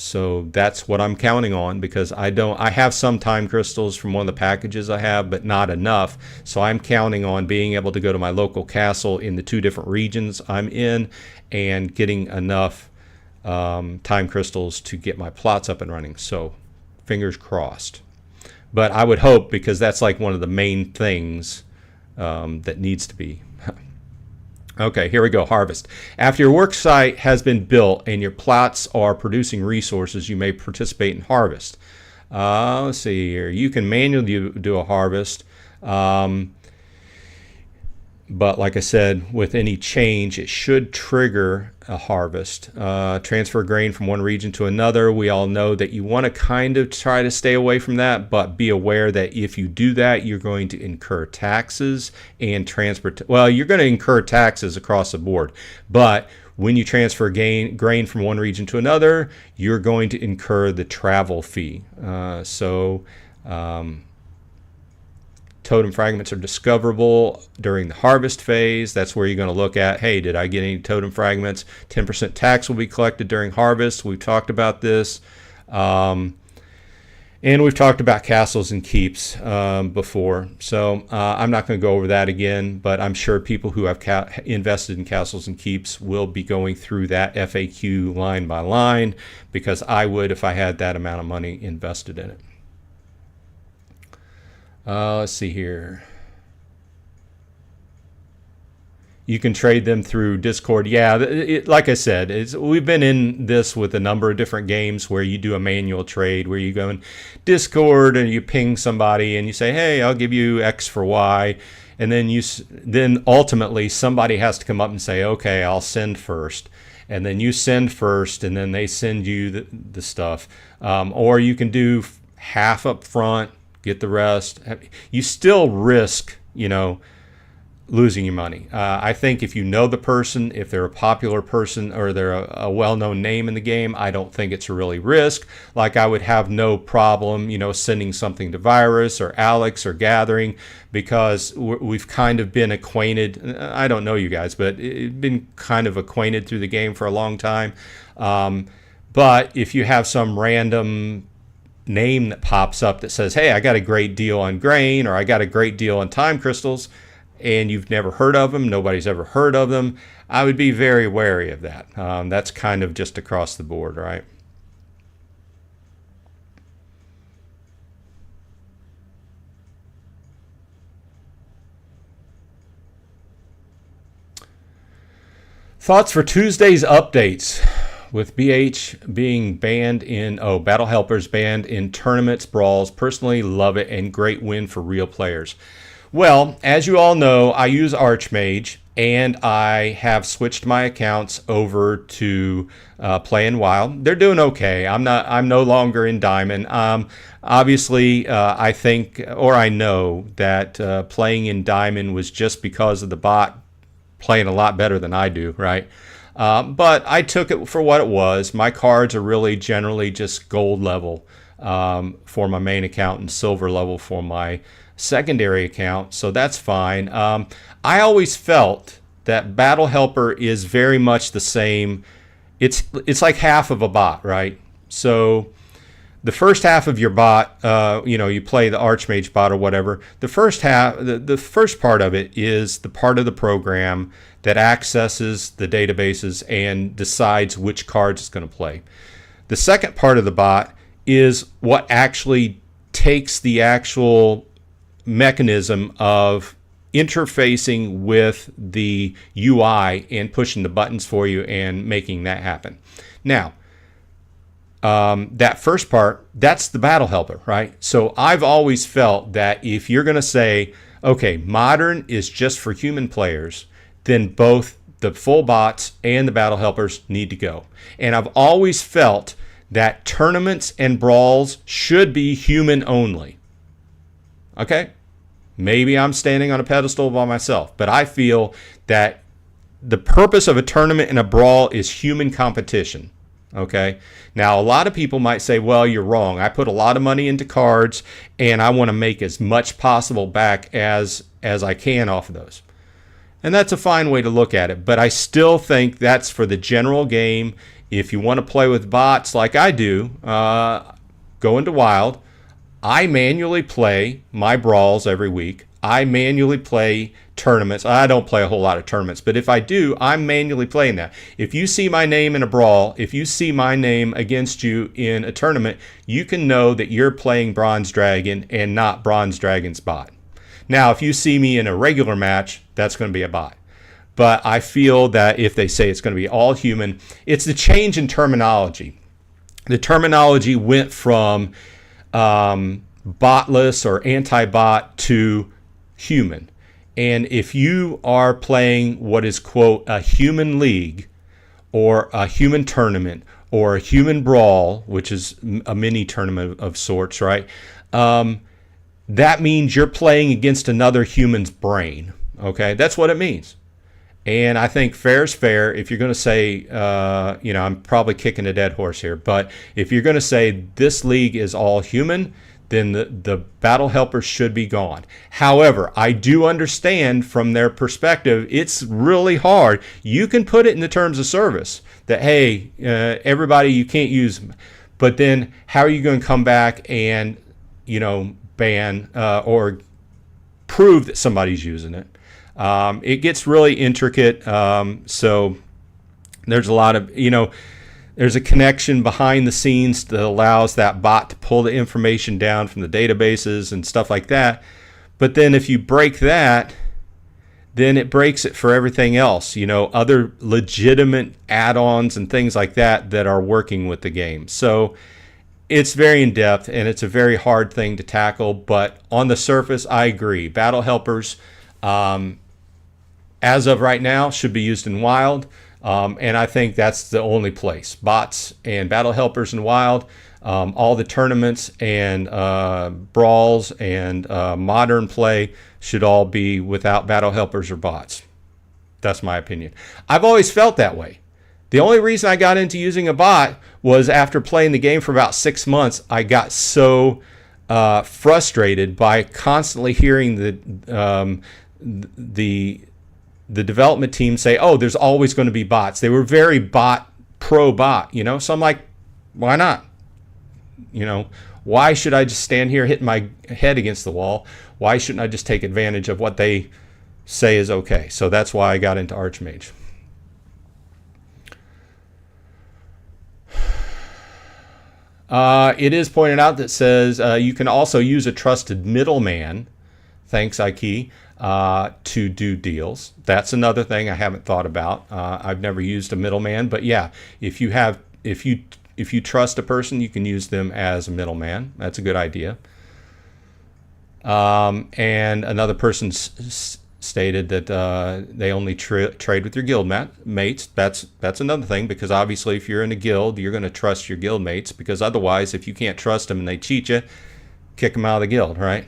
So that's what I'm counting on, because I have some time crystals from one of the packages I have, but not enough. So I'm counting on being able to go to my local castle in the 2 different regions I'm in and getting enough time crystals to get my plots up and running. So fingers crossed. But I would hope, because that's like one of the main things that needs to be. Okay, here we go. Harvest. After your work site has been built and your plots are producing resources, you may participate in harvest. Let's see here. You can manually do a harvest. But like I said, with any change, it should trigger a harvest. Transfer grain from one region to another. We all know that you want to kind of try to stay away from that, but be aware that if you do that, you're going to incur taxes and transport. Well, you're going to incur taxes across the board, but when you transfer grain from one region to another, you're going to incur the travel fee. Totem fragments are discoverable during the harvest phase. That's where you're going to look at, hey, did I get any totem fragments? 10% tax will be collected during harvest. We've talked about this. And we've talked about castles and keeps before. So I'm not going to go over that again, but I'm sure people who have invested in castles and keeps will be going through that FAQ line by line, because I would if I had that amount of money invested in it. Let's see here. You can trade them through Discord. Yeah, like I said, we've been in this with a number of different games where you do a manual trade, where you go in Discord and you ping somebody and you say, hey, I'll give you X for Y. And then ultimately somebody has to come up and say, okay, I'll send first. And then you send first, and then they send you the stuff. Or you can do half up front, get the rest. You still risk, losing your money. I think if you know the person, if they're a popular person or they're a well-known name in the game, I don't think it's a really risk. Like I would have no problem, sending something to Virus or Alex or Gathering, because we've kind of been acquainted. I don't know you guys, but been kind of acquainted through the game for a long time. But if you have some random name that pops up that says, hey, I got a great deal on grain, or I got a great deal on time crystals, and you've never heard of them, nobody's ever heard of them, I would be very wary of that. That's kind of just across the board, right? Thoughts for Tuesday's updates? With BH being banned Battle Helpers banned in tournaments, brawls. Personally love it, and great win for real players. Well, as you all know, I use Archmage, and I have switched my accounts over to playing WoW. They're doing okay. I'm no longer in Diamond. Obviously, I think, or I know that playing in Diamond was just because of the bot playing a lot better than I do, right? But I took it for what it was. My cards are really generally just gold level for my main account and silver level for my secondary account, so that's fine. I always felt that Battle Helper is very much the same. It's like half of a bot, right? So the first half of your bot, you play the Archmage bot or whatever. The first half, the first part of it is the part of the program that accesses the databases and decides which cards it's going to play. The second part of the bot is what actually takes the actual mechanism of interfacing with the UI and pushing the buttons for you and making that happen. Now, that first part, that's the Battle Helper, right? So I've always felt that if you're going to say, okay, Modern is just for human players, then both the full bots and the Battle Helpers need to go. And I've always felt that tournaments and brawls should be human only. Okay? Maybe I'm standing on a pedestal by myself, but I feel that the purpose of a tournament and a brawl is human competition. Okay? Now, a lot of people might say, well, you're wrong. I put a lot of money into cards, and I want to make as much possible back as I can off of those. And that's a fine way to look at it, but I still think that's for the general game. If you want to play with bots like I do, go into Wild. I manually play my brawls every week. I manually play tournaments. I don't play a whole lot of tournaments, but if I do, I'm manually playing that. If you see my name in a brawl, if you see my name against you in a tournament, you can know that you're playing Bronze Dragon and not Bronze Dragon's bot. Now, if you see me in a regular match, that's going to be a bot. But I feel that if they say it's going to be all human, it's the change in terminology. The terminology went from botless or anti-bot to human. And if you are playing what is, quote, a human league or a human tournament or a human brawl, which is a mini tournament of sorts, right? That means you're playing against another human's brain. Okay, that's what it means. And I think fair is fair. If you're going to say, I'm probably kicking a dead horse here, but if you're going to say this league is all human, then the battle helpers should be gone. However, I do understand from their perspective, it's really hard. You can put it in the terms of service that, hey, everybody, you can't use them. But then how are you going to come back and, ban or prove that somebody's using it? It gets really intricate. So there's a lot of, there's a connection behind the scenes that allows that bot to pull the information down from the databases and stuff like that. But then if you break that, then it breaks it for everything else, other legitimate add-ons and things like that are working with the game. So it's very in-depth and it's a very hard thing to tackle. But on the surface, I agree. Battle helpers, as of right now, should be used in Wild. And I think that's the only place. Bots and battle helpers in Wild, all the tournaments and brawls and modern play should all be without battle helpers or bots. That's my opinion. I've always felt that way. The only reason I got into using a bot was after playing the game for about 6 months, I got so frustrated by constantly hearing the development team say, oh, there's always going to be bots. They were very pro-bot, So I'm like, why not? Why should I just stand here hitting my head against the wall? Why shouldn't I just take advantage of what they say is okay? So that's why I got into Archmage. It is pointed out that says you can also use a trusted middleman, thanks Ike, to do deals. That's another thing I haven't thought about. I've never used a middleman, but yeah, if you trust a person, you can use them as a middleman. That's a good idea. And another person stated that they only trade with your guild mates. That's another thing, because obviously if you're in a guild, you're going to trust your guild mates, because otherwise, if you can't trust them and they cheat you, kick them out of the guild, right?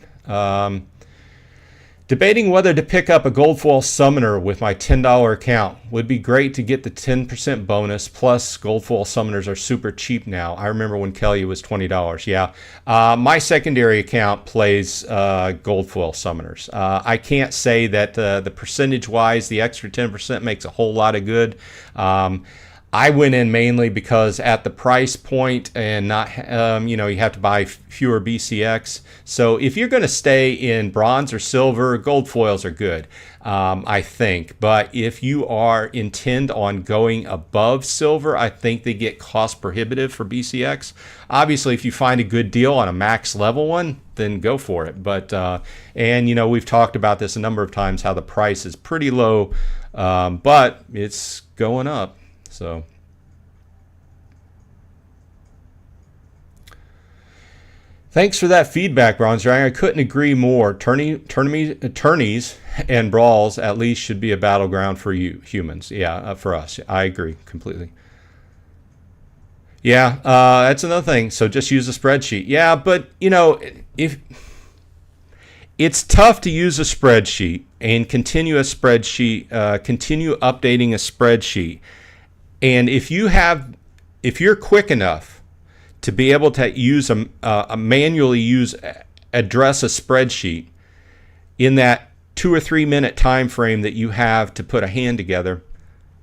Debating whether to pick up a gold foil summoner with my $10 account. Would be great to get the 10% bonus, plus gold foil summoners are super cheap now. I remember when Kelly was $20. Yeah. My secondary account plays gold foil summoners. I can't say that the percentage-wise, the extra 10% makes a whole lot of good. I went in mainly because at the price point and not, you have to buy fewer BCX. So if you're going to stay in bronze or silver, gold foils are good, I think. But if you intend on going above silver, I think they get cost prohibitive for BCX. Obviously, if you find a good deal on a max level one, then go for it. But, and we've talked about this a number of times, how the price is pretty low, but it's going up. So, thanks for that feedback, Bronze Dragon. I couldn't agree more. Tourneys and brawls at least should be a battleground for you humans. Yeah, for us. I agree completely. Yeah, that's another thing. So just use a spreadsheet. Yeah, but if it's tough to use a spreadsheet and continue continue updating a spreadsheet. And if you're quick enough to be able to use manually address a spreadsheet in that 2 or 3 minute time frame that you have to put a hand together,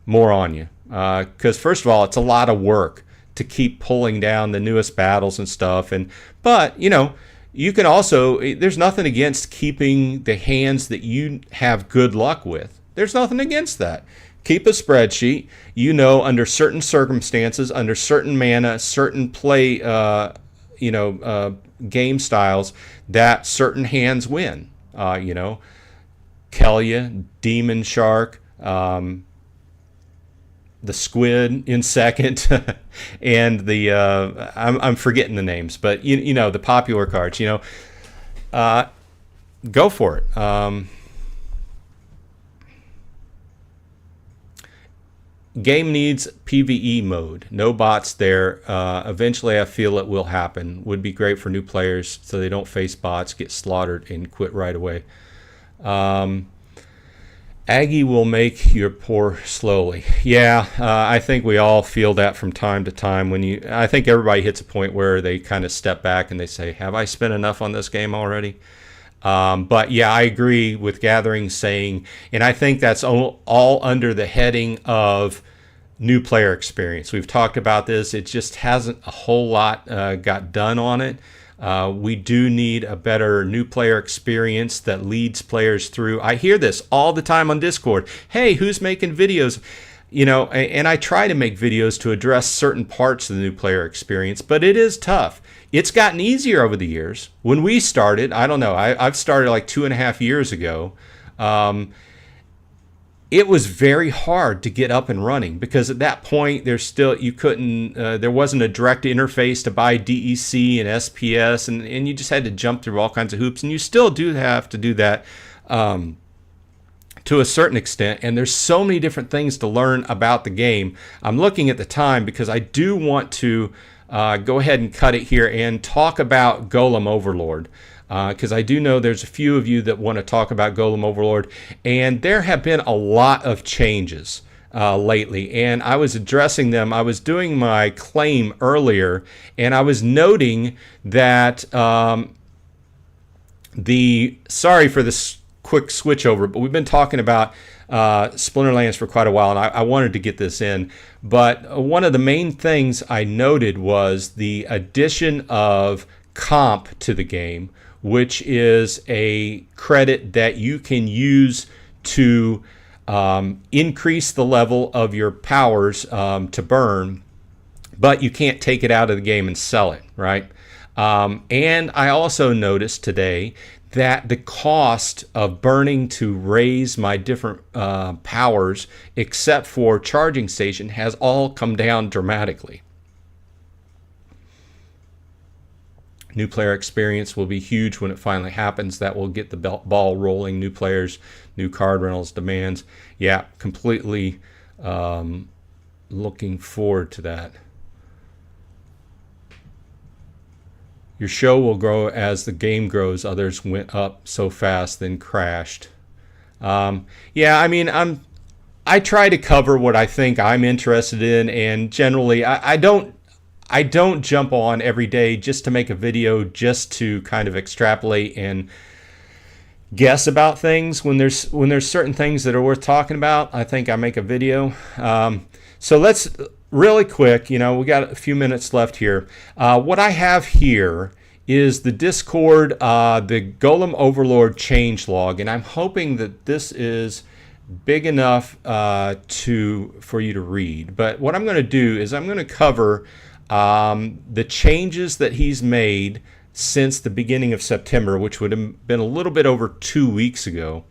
more on you. Because first of all, it's a lot of work to keep pulling down the newest battles and stuff. But you can also, there's nothing against keeping the hands that you have good luck with. There's nothing against that. Keep a spreadsheet, under certain circumstances, under certain mana, certain play, game styles, that certain hands win. Kelia, Demon Shark, the squid in second, and the I'm forgetting the names, but you know the popular cards. Go for it. Game needs PvE mode. No bots there. Eventually, I feel it will happen. Would be great for new players so they don't face bots, get slaughtered, and quit right away. Aggie will make you pour slowly. Yeah, I think we all feel that from time to time. I think everybody hits a point where they kind of step back and they say, "Have I spent enough on this game already?" But yeah, I agree with Gathering saying, and I think that's all under the heading of new player experience. We've talked about this. It just hasn't a whole lot got done on it. We do need a better new player experience that leads players through. I hear this all the time on Discord. Hey, who's making videos? And I try to make videos to address certain parts of the new player experience, but it is tough. It's gotten easier over the years. When we started, I don't know, I've started like 2.5 years ago. It was very hard to get up and running because at that point there wasn't a direct interface to buy DEC and SPS, and you just had to jump through all kinds of hoops, and you still do have to do that to a certain extent, and there's so many different things to learn about the game. I'm looking at the time because I do want to go ahead and cut it here and talk about Golem Overlord. Because I do know there's a few of you that want to talk about Golem Overlord, and there have been a lot of changes lately, and I was addressing them. I was doing my claim earlier, and I was noting that sorry for this quick switch over, but we've been talking about Splinterlands for quite a while, and I wanted to get this in. But one of the main things I noted was the addition of comp to the game, which is a credit that you can use to increase the level of your powers to burn, but you can't take it out of the game and sell it, right? And I also noticed today that the cost of burning to raise my different powers, except for charging station, has all come down dramatically. New player experience will be huge when it finally happens. That will get the ball rolling. New players, new card rentals, demands. Yeah, completely looking forward to that. Your show will grow as the game grows. Others went up so fast, then crashed. Yeah, I mean, I try to cover what I think I'm interested in, and generally, I don't jump on every day just to make a video, just to kind of extrapolate and guess about things. When there's certain things that are worth talking about, I think I make a video. So let's really quick, we got a few minutes left here. What I have here is the Discord, the Golem Overlord changelog, and I'm hoping that this is big enough for you to read. But what I'm going to do is I'm going to cover the changes that he's made since the beginning of September, which would have been a little bit over 2 weeks ago.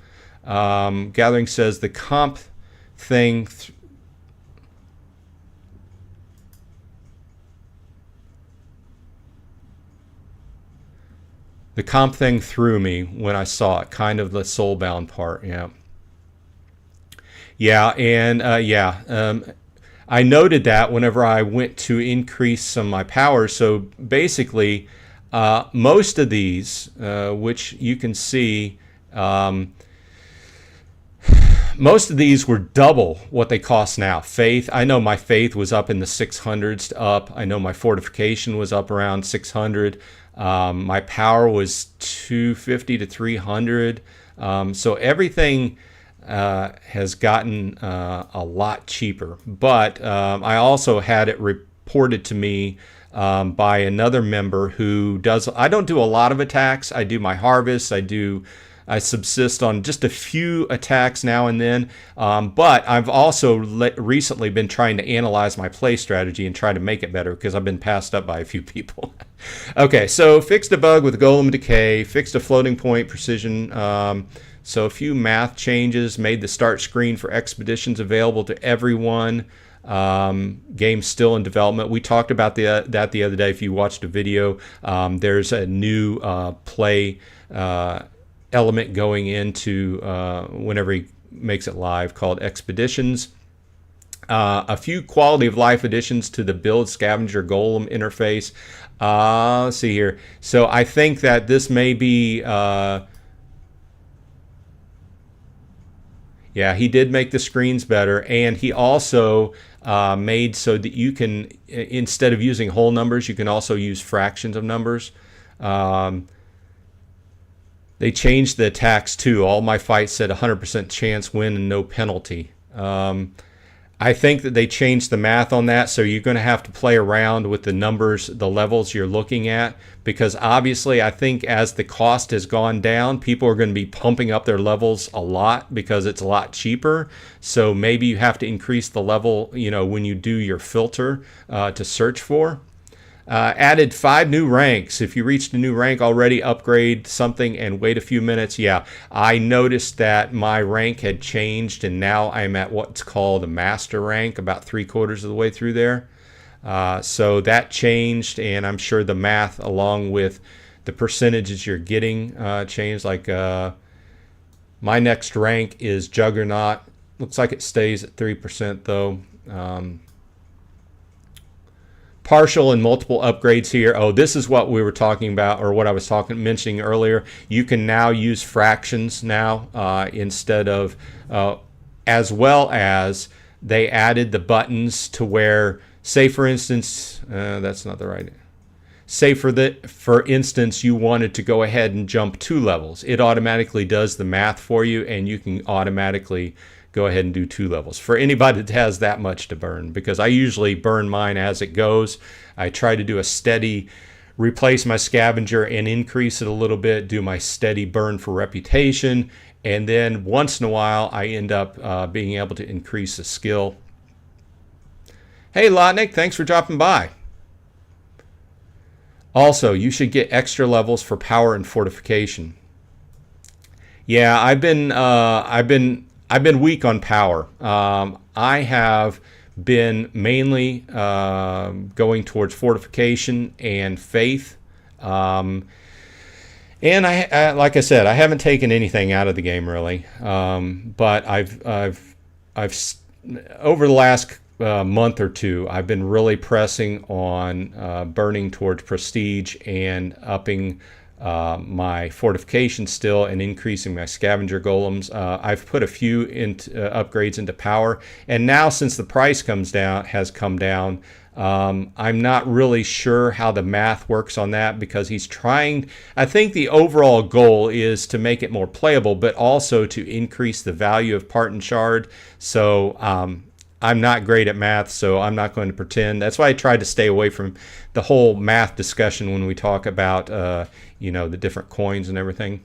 Gathering says the comp thing threw me when I saw it, kind of the soulbound part. I noted that whenever I went to increase some of my powers. So basically, most of these, which you can see, most of these were double what they cost now. Faith, I know my faith was up in the 600s up. I know my fortification was up around 600. My power was 250 to 300. So everything has gotten a lot cheaper. But I also had it reported to me by another member who does. I don't do a lot of attacks. I do my harvests. I subsist on just a few attacks now and then. But I've also recently been trying to analyze my play strategy and try to make it better because I've been passed up by a few people. Okay, so fixed a bug with Golem Decay, fixed a floating point precision. So a few math changes, made the start screen for expeditions available to everyone. Game's still in development. We talked about that the other day. If you watched a video, there's a new play element going into whenever he makes it live called Expeditions. A few quality of life additions to the build scavenger golem interface. Let's see here. So I think that this may be yeah, he did make the screens better, and he also made so that you can, instead of using whole numbers, you can also use fractions of numbers. They changed the attacks too. All my fights said 100% chance win and no penalty. I think that they changed the math on that, so you're going to have to play around with the numbers, the levels you're looking at, because obviously I think as the cost has gone down, people are going to be pumping up their levels a lot because it's a lot cheaper. So maybe you have to increase the level, you know, when you do your filter to search for. Added 5 new ranks. If you reached a new rank already, upgrade something and wait a few minutes. Yeah, I noticed that my rank had changed, and now I'm at what's called a master rank, about 3/4 of the way through there. So that changed, and I'm sure the math along with the percentages you're getting changed. Like my next rank is Juggernaut. Looks like it stays at 3% though. Partial and multiple upgrades here. Oh, this is what we were talking about, or what I was mentioning earlier. You can now use fractions now instead of, as well as they added the buttons to where, say for instance, that's not the right. Say for instance, you wanted to go ahead and jump 2 levels. It automatically does the math for you, and you can automatically go ahead and do 2 levels for anybody that has that much to burn, because I usually burn mine as it goes. I try to do a steady, replace my scavenger and increase it a little bit, do my steady burn for reputation, and then once in a while I end up being able to increase the skill. Hey Lotnik, thanks for dropping by. Also, you should get extra levels for power and fortification. Yeah, I've been weak on power. I have been mainly going towards fortification and faith. And I like I said, I haven't taken anything out of the game really. But I've over the last month or two, I've been really pressing on burning towards prestige and upping my fortification still and increasing my scavenger golems. I've put a few into, upgrades into power, and now since the price has come down, I'm not really sure how the math works on that, because he's trying. I think the overall goal is to make it more playable, but also to increase the value of part and shard. So I'm not great at math, so I'm not going to pretend. That's why I tried to stay away from the whole math discussion when we talk about, you know, the different coins and everything.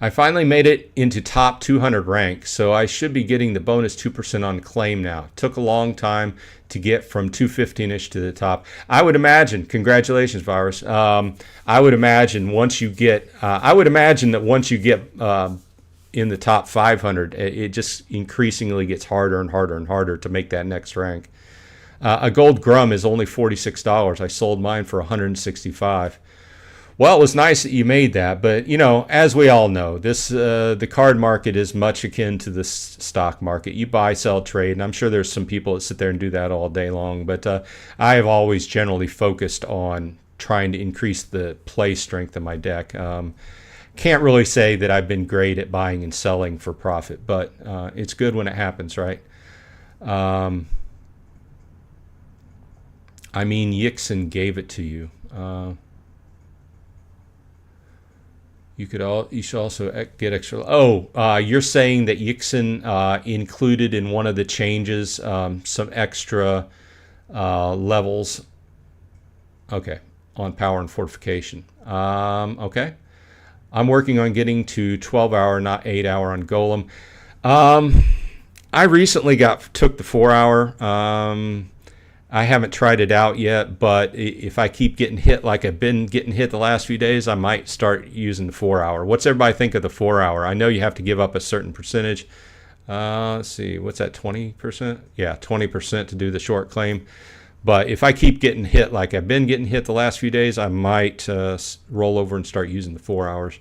I finally made it into top 200 rank, so I should be getting the bonus 2% on claim now. It took a long time to get from 215-ish to the top. I would imagine, congratulations, Virus. I would imagine once you get, in the top 500, it just increasingly gets harder and harder and harder to make that next rank. A gold grum is only $46. I sold mine for $165. Well, it was nice that you made that, but you know, as we all know, this the card market is much akin to the stock market. You buy, sell, trade, and I'm sure there's some people that sit there and do that all day long. But I have always generally focused on trying to increase the play strength of my deck. Can't really say that I've been great at buying and selling for profit, but it's good when it happens, right? I mean, Yixn gave it to you. You should also get extra. Oh, you're saying that Yixn included in one of the changes some extra levels. Okay, on power and fortification. Okay. I'm working on getting to 12-hour, not 8-hour on Golem. I recently took the 4-hour. I haven't tried it out yet, but if I keep getting hit like I've been getting hit the last few days, I might start using the 4-hour. What's everybody think of the 4-hour? I know you have to give up a certain percentage. Let's see, what's that, 20%? Yeah, 20% to do the short claim. But if I keep getting hit like I've been getting hit the last few days, I might roll over and start using the 4 hours.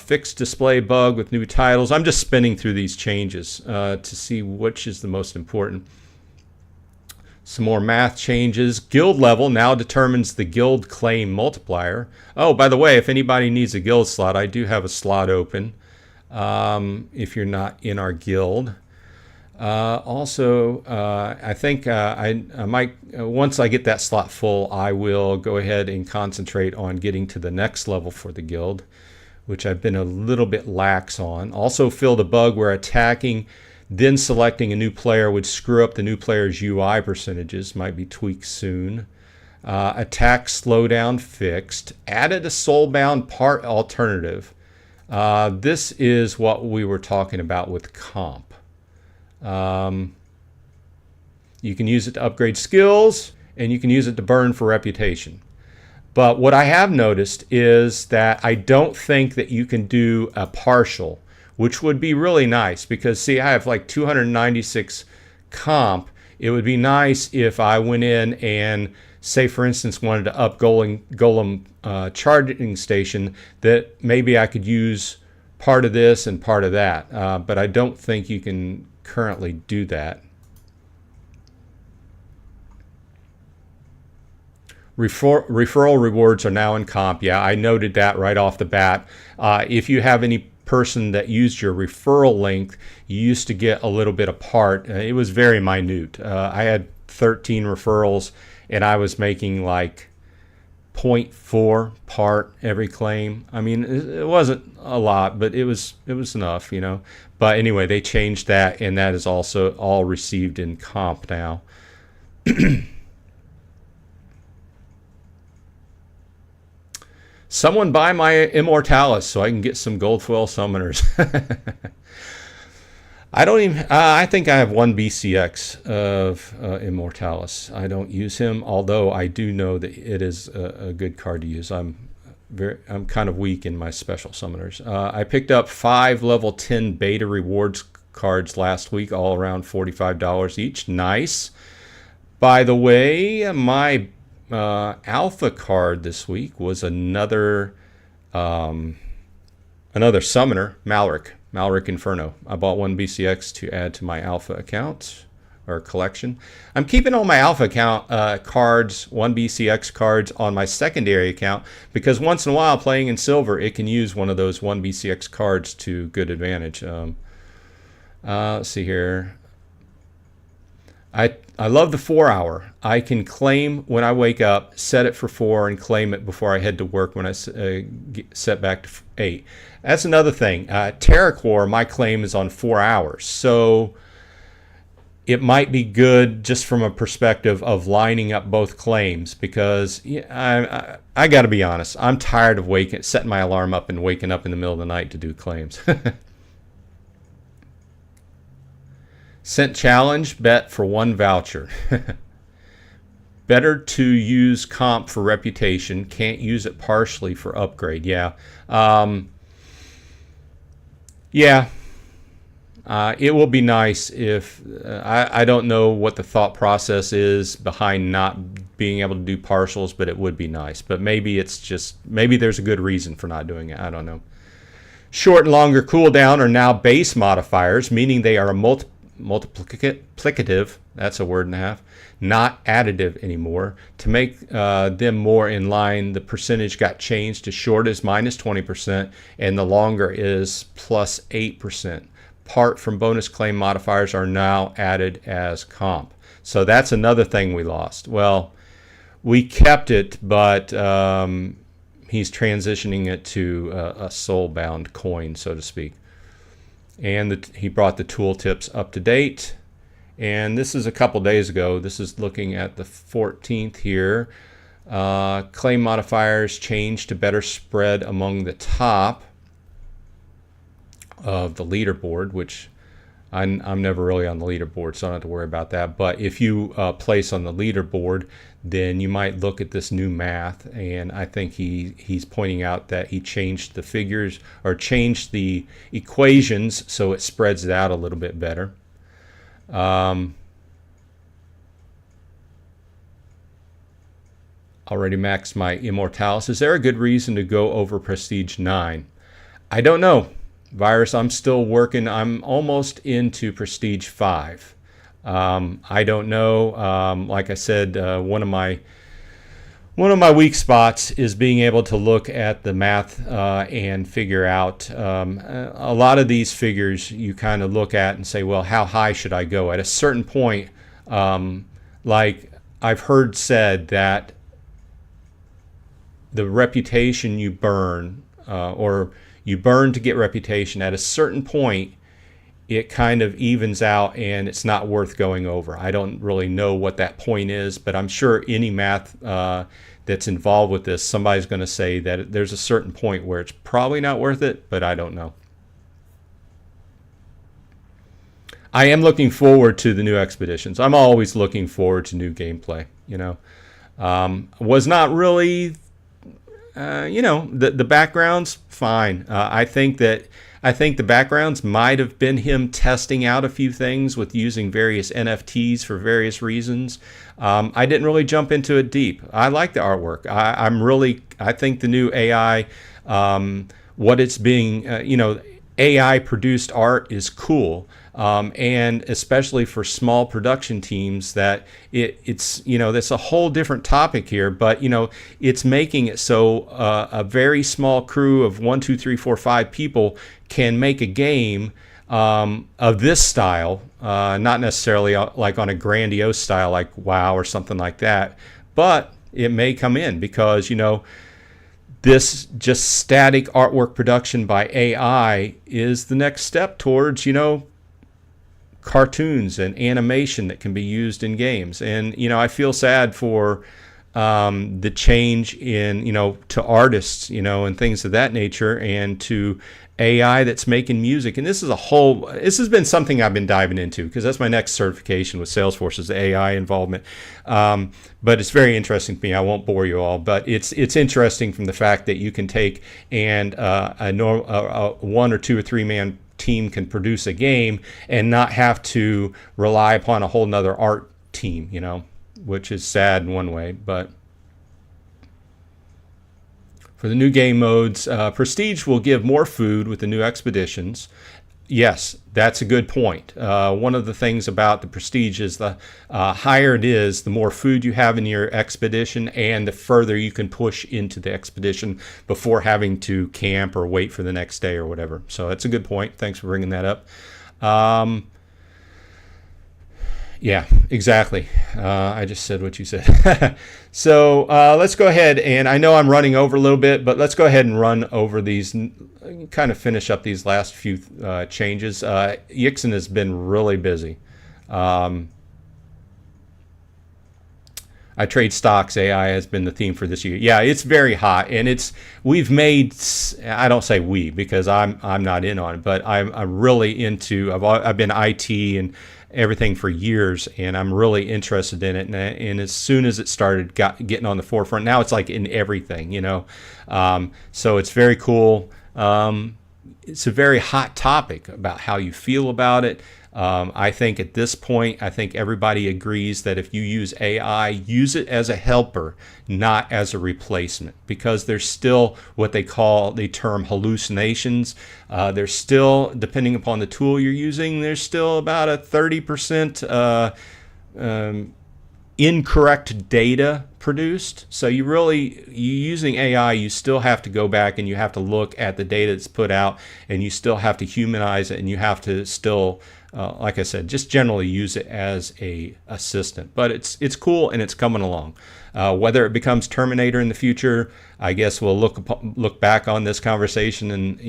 Fixed display bug with new titles. I'm just spinning through these changes to see which is the most important. Some more math changes. Guild level now determines the guild claim multiplier. Oh, by the way, if anybody needs a guild slot, I do have a slot open if you're not in our guild. I think I might, once I get that slot full, I will go ahead and concentrate on getting to the next level for the guild, which I've been a little bit lax on. Also filled a bug where attacking, then selecting a new player would screw up the new player's UI percentages. Might be tweaked soon. Attack slowdown fixed. Added a soulbound part alternative. This is what we were talking about with comp. You can use it to upgrade skills, and you can use it to burn for reputation. But what I have noticed is that I don't think that you can do a partial, which would be really nice because, see, I have like 296 comp. It would be nice if I went in and, say, for instance, wanted to up Golem charging station, that maybe I could use part of this and part of that. But I don't think you can currently do that. Referral rewards are now in comp. Yeah, I noted that right off the bat. If you have any person that used your referral link, you used to get a little bit apart. It was very minute. I had 13 referrals, and I was making like 0.4 part every claim. I mean, it wasn't a lot, but it was enough, you know. But anyway, they changed that, and that is also all received in comp now. Someone buy my Immortalis so I can get some gold foil summoners. I don't even. I think I have one BCX of Immortalis. I don't use him, although I do know that it is a good card to use. I'm kind of weak in my special summoners. I picked up 5 level 10 beta rewards cards last week, all around $45 each. Nice. By the way, my alpha card this week was another summoner, Malric Inferno. I bought one BCX to add to my alpha account or collection. I'm keeping all my alpha account cards, one BCX cards, on my secondary account because once in a while, playing in silver, it can use one of those one BCX cards to good advantage. Let's see here. I love the 4 hour. I can claim when I wake up, set it for 4, and claim it before I head to work when I set back to 8. That's another thing. TerraCore, my claim is on 4 hours. So it might be good just from a perspective of lining up both claims because I got to be honest. I'm tired of setting my alarm up and waking up in the middle of the night to do claims. Sent challenge, bet for 1 voucher. Better to use comp for reputation. Can't use it partially for upgrade. Yeah. It will be nice if... I don't know what the thought process is behind not being able to do partials, but it would be nice. But maybe it's just... Maybe there's a good reason for not doing it. I don't know. Short and longer cooldown are now base modifiers, meaning they are multiplicative, that's a word and a half, not additive anymore. To make them more in line, the percentage got changed to short is minus 20% and the longer is plus 8%. Part from bonus claim modifiers are now added as comp. So that's another thing we lost. Well, we kept it, but he's transitioning it to a soul-bound coin, so to speak. And he brought the tooltips up to date. And this is a couple days ago. This is looking at the 14th here. Claim modifiers changed to better spread among the top of the leaderboard, which I'm never really on the leaderboard, so I don't have to worry about that. But if you place on the leaderboard, then you might look at this new math, and I think he's pointing out that he changed the figures or changed the equations so it spreads it out a little bit better. Already maxed my Immortalis. Is there a good reason to go over Prestige 9? I don't know. Virus, I'm still working. I'm almost into Prestige 5. I don't know. Like I said, one of my weak spots is being able to look at the math and figure out a lot of these figures you kind of look at and say, well, how high should I go? At a certain point, like I've heard said that the reputation you burn, or you burn to get reputation, at a certain point, it kind of evens out and it's not worth going over. I don't really know what that point is, but I'm sure any math that's involved with this, somebody's going to say that there's a certain point where it's probably not worth it, but I don't know. I am looking forward to the new expeditions. I'm always looking forward to new gameplay, you know. Was not really the backgrounds, fine. I think the backgrounds might have been him testing out a few things with using various NFTs for various reasons. I didn't really jump into it deep. I like the artwork. I think the new AI, what it's being, AI produced art is cool. And especially for small production teams, that it's that's a whole different topic here, but it's making it so a very small crew of 1, 2, 3, 4, 5 people can make a game of this style, not necessarily like on a grandiose style like WoW or something like that, but it may come in because this just static artwork production by AI is the next step towards cartoons and animation that can be used in games. And I feel sad for the change in to artists and things of that nature, and to AI that's making music. And this has been something I've been diving into because that's my next certification with Salesforce, is AI involvement. But it's very interesting to me. I won't bore you all, but it's interesting from the fact that you can take and a 1 or 2 or 3 man team can produce a game and not have to rely upon a whole nother art team, which is sad in one way. But for the new game modes, Prestige will give more food with the new expeditions. Yes, that's a good point. One of the things about the Prestige is the higher it is, the more food you have in your expedition, and the further you can push into the expedition before having to camp or wait for the next day or whatever. So that's a good point. Thanks for bringing that up. Yeah, exactly. I just said what you said. So let's go ahead, and I know I'm running over a little bit, but let's go ahead and run over these, kind of finish up these last few changes. Yixn has been really busy. I trade stocks. AI has been the theme for this year. Yeah, it's very hot, and we've made. I don't say we because I'm not in on it, but I'm really into. I've been IT and everything for years, and I'm really interested in it. And as soon as it started getting on the forefront, now it's like in everything, so it's very cool. It's a very hot topic about how you feel about it. I think at this point, I think everybody agrees that if you use AI, use it as a helper, not as a replacement, because there's still what they term hallucinations. There's still, depending upon the tool you're using, there's still about a 30% incorrect data produced. So you using AI, you still have to go back and you have to look at the data that's put out, and you still have to humanize it, and you have to still, like I said, just generally use it as a assistant. But it's cool, and it's coming along. Whether it becomes Terminator in the future, I guess we'll look back on this conversation, and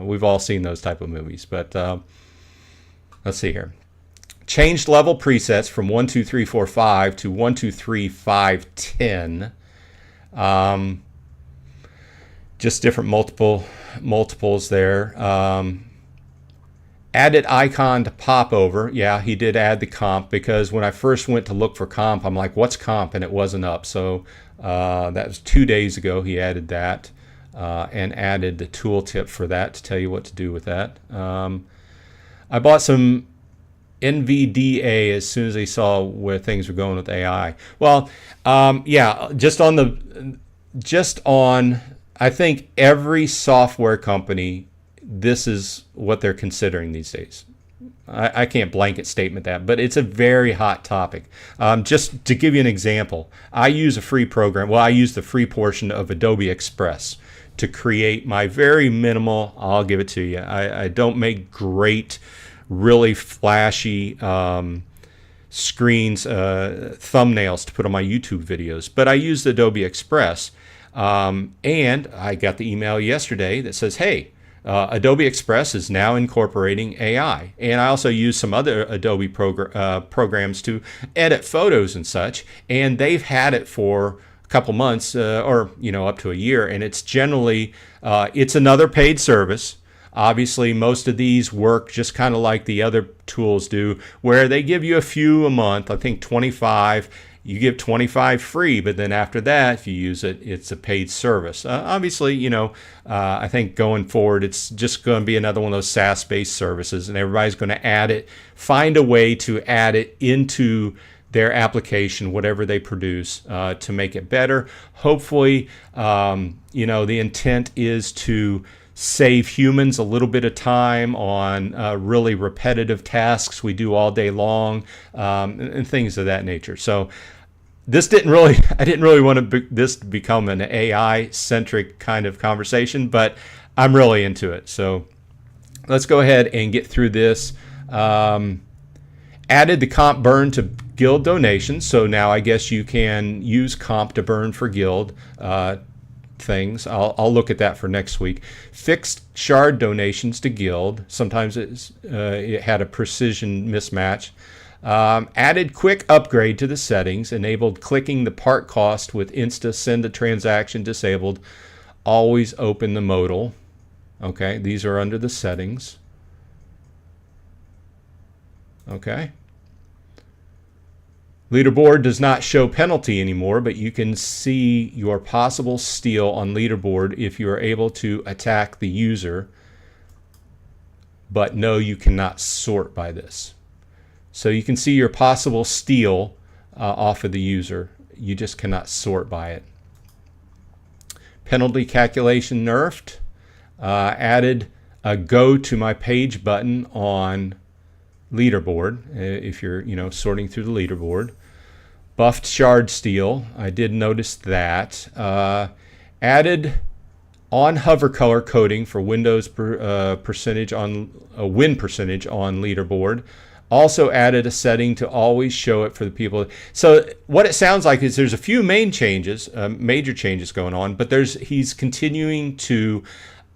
we've all seen those type of movies. But let's see here. Changed level presets from 1, 2, 3, 4, 5 to 1, 2, 3, 5, 10. Just different multiples there. Added icon to pop over. Yeah, he did add the comp, because when I first went to look for comp, I'm like, what's comp? And it wasn't up. So that was 2 days ago he added that, and added the tooltip for that to tell you what to do with that. I bought some NVDA as soon as they saw where things were going with AI. Well, yeah, just on, I think every software company, this is what they're considering these days. I can't blanket statement that, but it's a very hot topic. Just to give you an example, I use a free program. Well, I use the free portion of Adobe Express to create my very minimal, I'll give it to you. I don't make great, really flashy screens, thumbnails to put on my YouTube videos, but I use the Adobe Express. And I got the email yesterday that says, hey, Adobe Express is now incorporating AI. And I also use some other Adobe programs to edit photos and such. And they've had it for a couple months, or up to a year. And it's generally, it's another paid service. Obviously, most of these work just kind of like the other tools do, where they give you a few a month. I think 25. You give 25 free, but then after that, if you use it, it's a paid service. Obviously, I think going forward, it's just going to be another one of those SaaS-based services, and everybody's going to add it, find a way to add it into their application, whatever they produce, to make it better. Hopefully, the intent is to save humans a little bit of time on really repetitive tasks we do all day long, and things of that nature. So I didn't really want this to become an AI centric kind of conversation, but I'm really into it. So let's go ahead and get through this. Added the comp burn to guild donations. So now I guess you can use comp to burn for guild things. I'll look at that for next week. Fixed shard donations to guild. Sometimes it had a precision mismatch. Added quick upgrade to the settings. Enabled clicking the part cost with insta send a transaction. Disabled always open the modal. Okay, these are under the settings. Okay. Leaderboard does not show penalty anymore, but you can see your possible steal on leaderboard if you are able to attack the user. But no, you cannot sort by this. So you can see your possible steal off of the user. You just cannot sort by it. Penalty calculation nerfed. Added a go to my page button on leaderboard if you're sorting through the leaderboard. Buffed shard steal. I did notice that. Added on hover color coding for Windows percentage on win percentage on leaderboard. Also added a setting to always show it for the people. So what it sounds like is there's a few main changes, major changes going on, but he's continuing to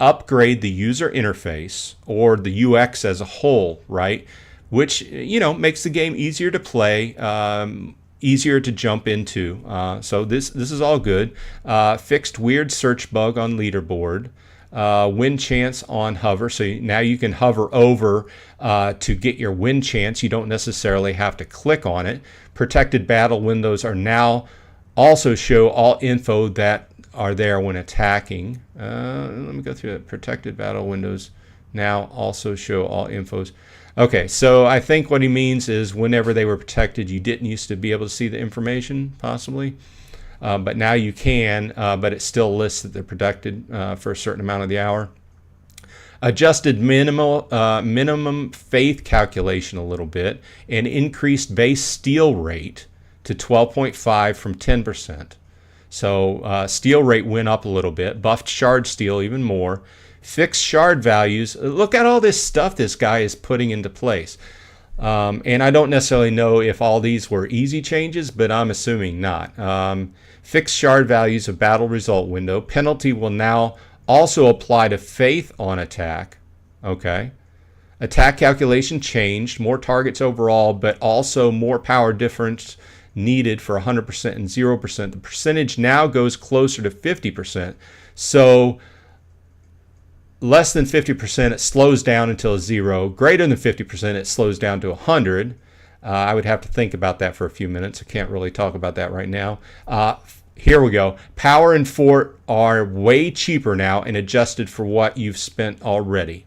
upgrade the user interface or the UX as a whole, right? Which makes the game easier to play, easier to jump into. So this is all good. Fixed weird search bug on leaderboard. Win chance on hover. So now you can hover over to get your win chance. You don't necessarily have to click on it. Protected battle windows are now also show all info that are there when attacking. Let me go through it. Protected battle windows now also show all infos. Okay, so I think what he means is whenever they were protected, you didn't used to be able to see the information, possibly. But now you can, but it still lists that they're protected for a certain amount of the hour. Adjusted minimum faith calculation a little bit, and increased base steal rate to 12.5 from 10%. So steal rate went up a little bit. Buffed shard steal even more. Fixed shard values. Look at all this stuff this guy is putting into place. And I don't necessarily know if all these were easy changes, but I'm assuming not. Fixed shard values of battle result window. Penalty will now also apply to faith on attack. Okay. Attack calculation changed. More targets overall, but also more power difference needed for 100% and 0%. The percentage now goes closer to 50%. So less than 50%, it slows down until 0. Greater than 50%, it slows down to 100. I would have to think about that for a few minutes. I can't really talk about that right now. Here we go. Power and fort are way cheaper now and adjusted for what you've spent already.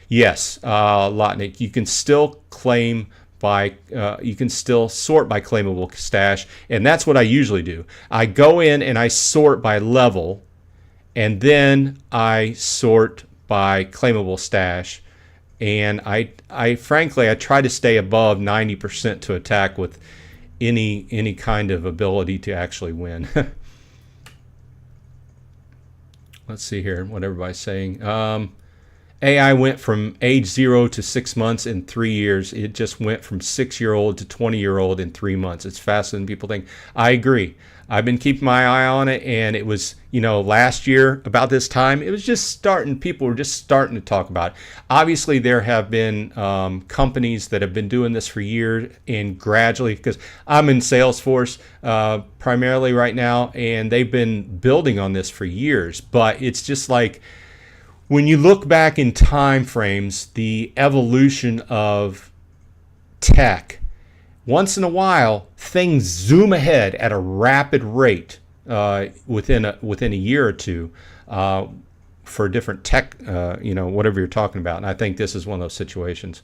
Yes, Lotnik, you can still claim by, you can still sort by claimable stash, and that's what I usually do. I go in and I sort by level, and then I sort by claimable stash. And I frankly, I try to stay above 90% to attack with any kind of ability to actually win. Let's see here what everybody's saying. AI went from age 0 to 6 months in 3 years. It just went from 6-year-old to 20-year-old in 3 months. It's faster than people think. I agree. I've been keeping my eye on it, and it was, last year about this time, it was just starting. People were just starting to talk about it. Obviously, there have been companies that have been doing this for years, and gradually, because I'm in Salesforce primarily right now, and they've been building on this for years. But it's just like, when you look back in time frames, the evolution of tech, once in a while, things zoom ahead at a rapid rate within a year or two for different tech, whatever you're talking about. And I think this is one of those situations.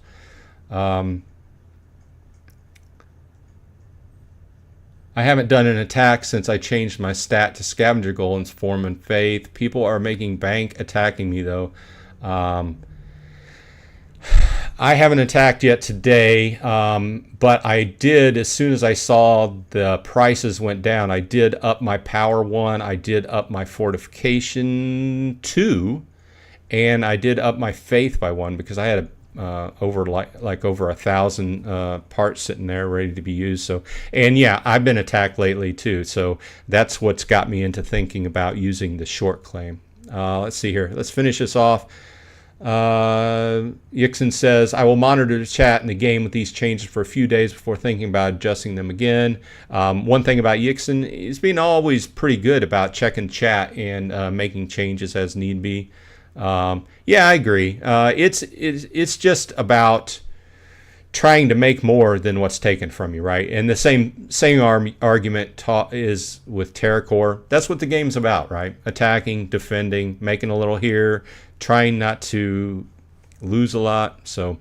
I haven't done an attack since I changed my stat to scavenger golems form and faith. People are making bank attacking me though. I haven't attacked yet today, but I did, as soon as I saw the prices went down, I did up my power 1, I did up my fortification 2, and I did up my faith by 1 because I had over 1,000 parts sitting there ready to be used. So, and yeah, I've been attacked lately too. So that's what's got me into thinking about using the short claim. Let's see here. Let's finish this off. Yixn says, I will monitor the chat in the game with these changes for a few days before thinking about adjusting them again. One thing about Yixn is being always pretty good about checking chat and making changes as need be. Yeah, I agree. It's just about trying to make more than what's taken from you, right? And the same argument is with TerraCore. That's what the game's about, right? Attacking, defending, making a little here, trying not to lose a lot. So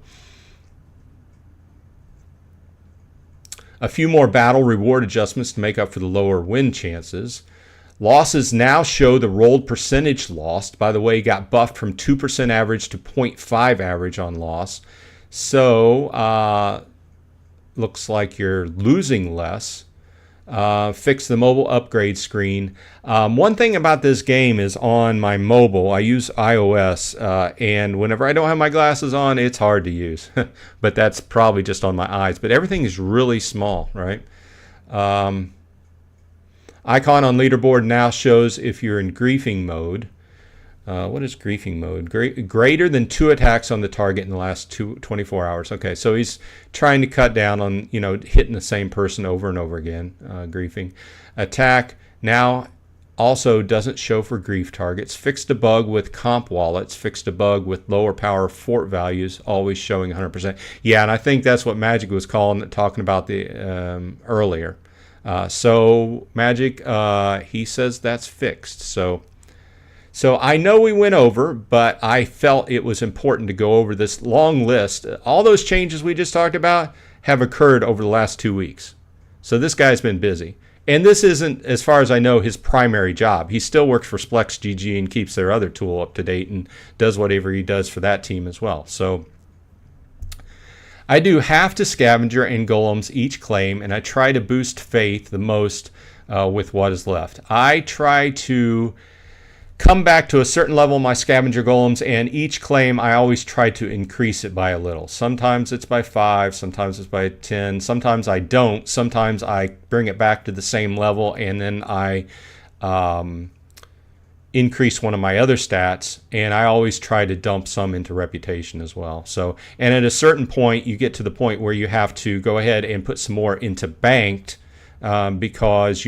a few more battle reward adjustments to make up for the lower win chances. Losses now show the rolled percentage lost. By the way, got buffed from 2% average to 0.5 average on loss. So looks like you're losing less. Fix the mobile upgrade screen. One thing about this game is on my mobile, I use iOS, and whenever I don't have my glasses on, it's hard to use. But that's probably just on my eyes. But everything is really small, right? Icon on leaderboard now shows if you're in griefing mode. What is griefing mode? Greater than 2 attacks on the target in the last 24 hours. Okay, so he's trying to cut down on hitting the same person over and over again. Griefing. Attack now also doesn't show for grief targets. Fixed a bug with comp wallets. Fixed a bug with lower power fort values, always showing 100%. Yeah, and I think that's what Magic was talking about the earlier. So Magic, he says that's fixed. So I know we went over, but I felt it was important to go over this long list. All those changes we just talked about have occurred over the last 2 weeks. So this guy's been busy. And this isn't, as far as I know, his primary job. He still works for Splex GG and keeps their other tool up to date and does whatever he does for that team as well. So I do half to scavenger and golems each claim, and I try to boost faith the most with what is left. I try to come back to a certain level of my scavenger golems, and each claim I always try to increase it by a little. Sometimes it's by 5, sometimes it's by 10, sometimes I don't. Sometimes I bring it back to the same level, and then I increase one of my other stats, and I always try to dump some into reputation as well. So, and at a certain point, you get to the point where you have to go ahead and put some more into banked because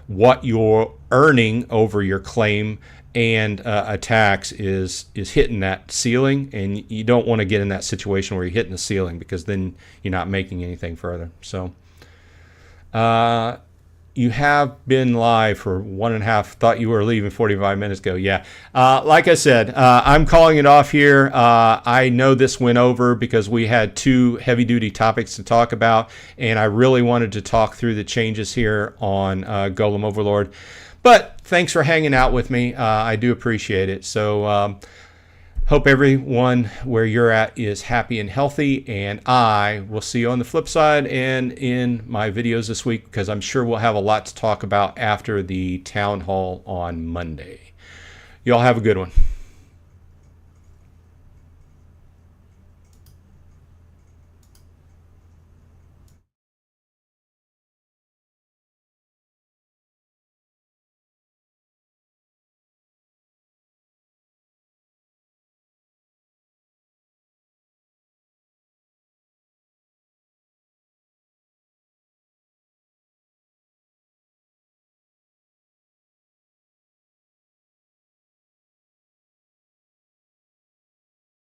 what you're earning over your claim and attacks is hitting that ceiling, and you don't want to get in that situation where you're hitting the ceiling, because then you're not making anything further. So you have been live for 1.5. Thought you were leaving 45 minutes ago. Yeah. Like I said, I'm calling it off here. I know this went over because we had 2 heavy-duty topics to talk about, and I really wanted to talk through the changes here on Golem Overlord. But thanks for hanging out with me. I do appreciate it. So hope everyone where you're at is happy and healthy, and I will see you on the flip side and in my videos this week, because I'm sure we'll have a lot to talk about after the town hall on Monday. Y'all have a good one.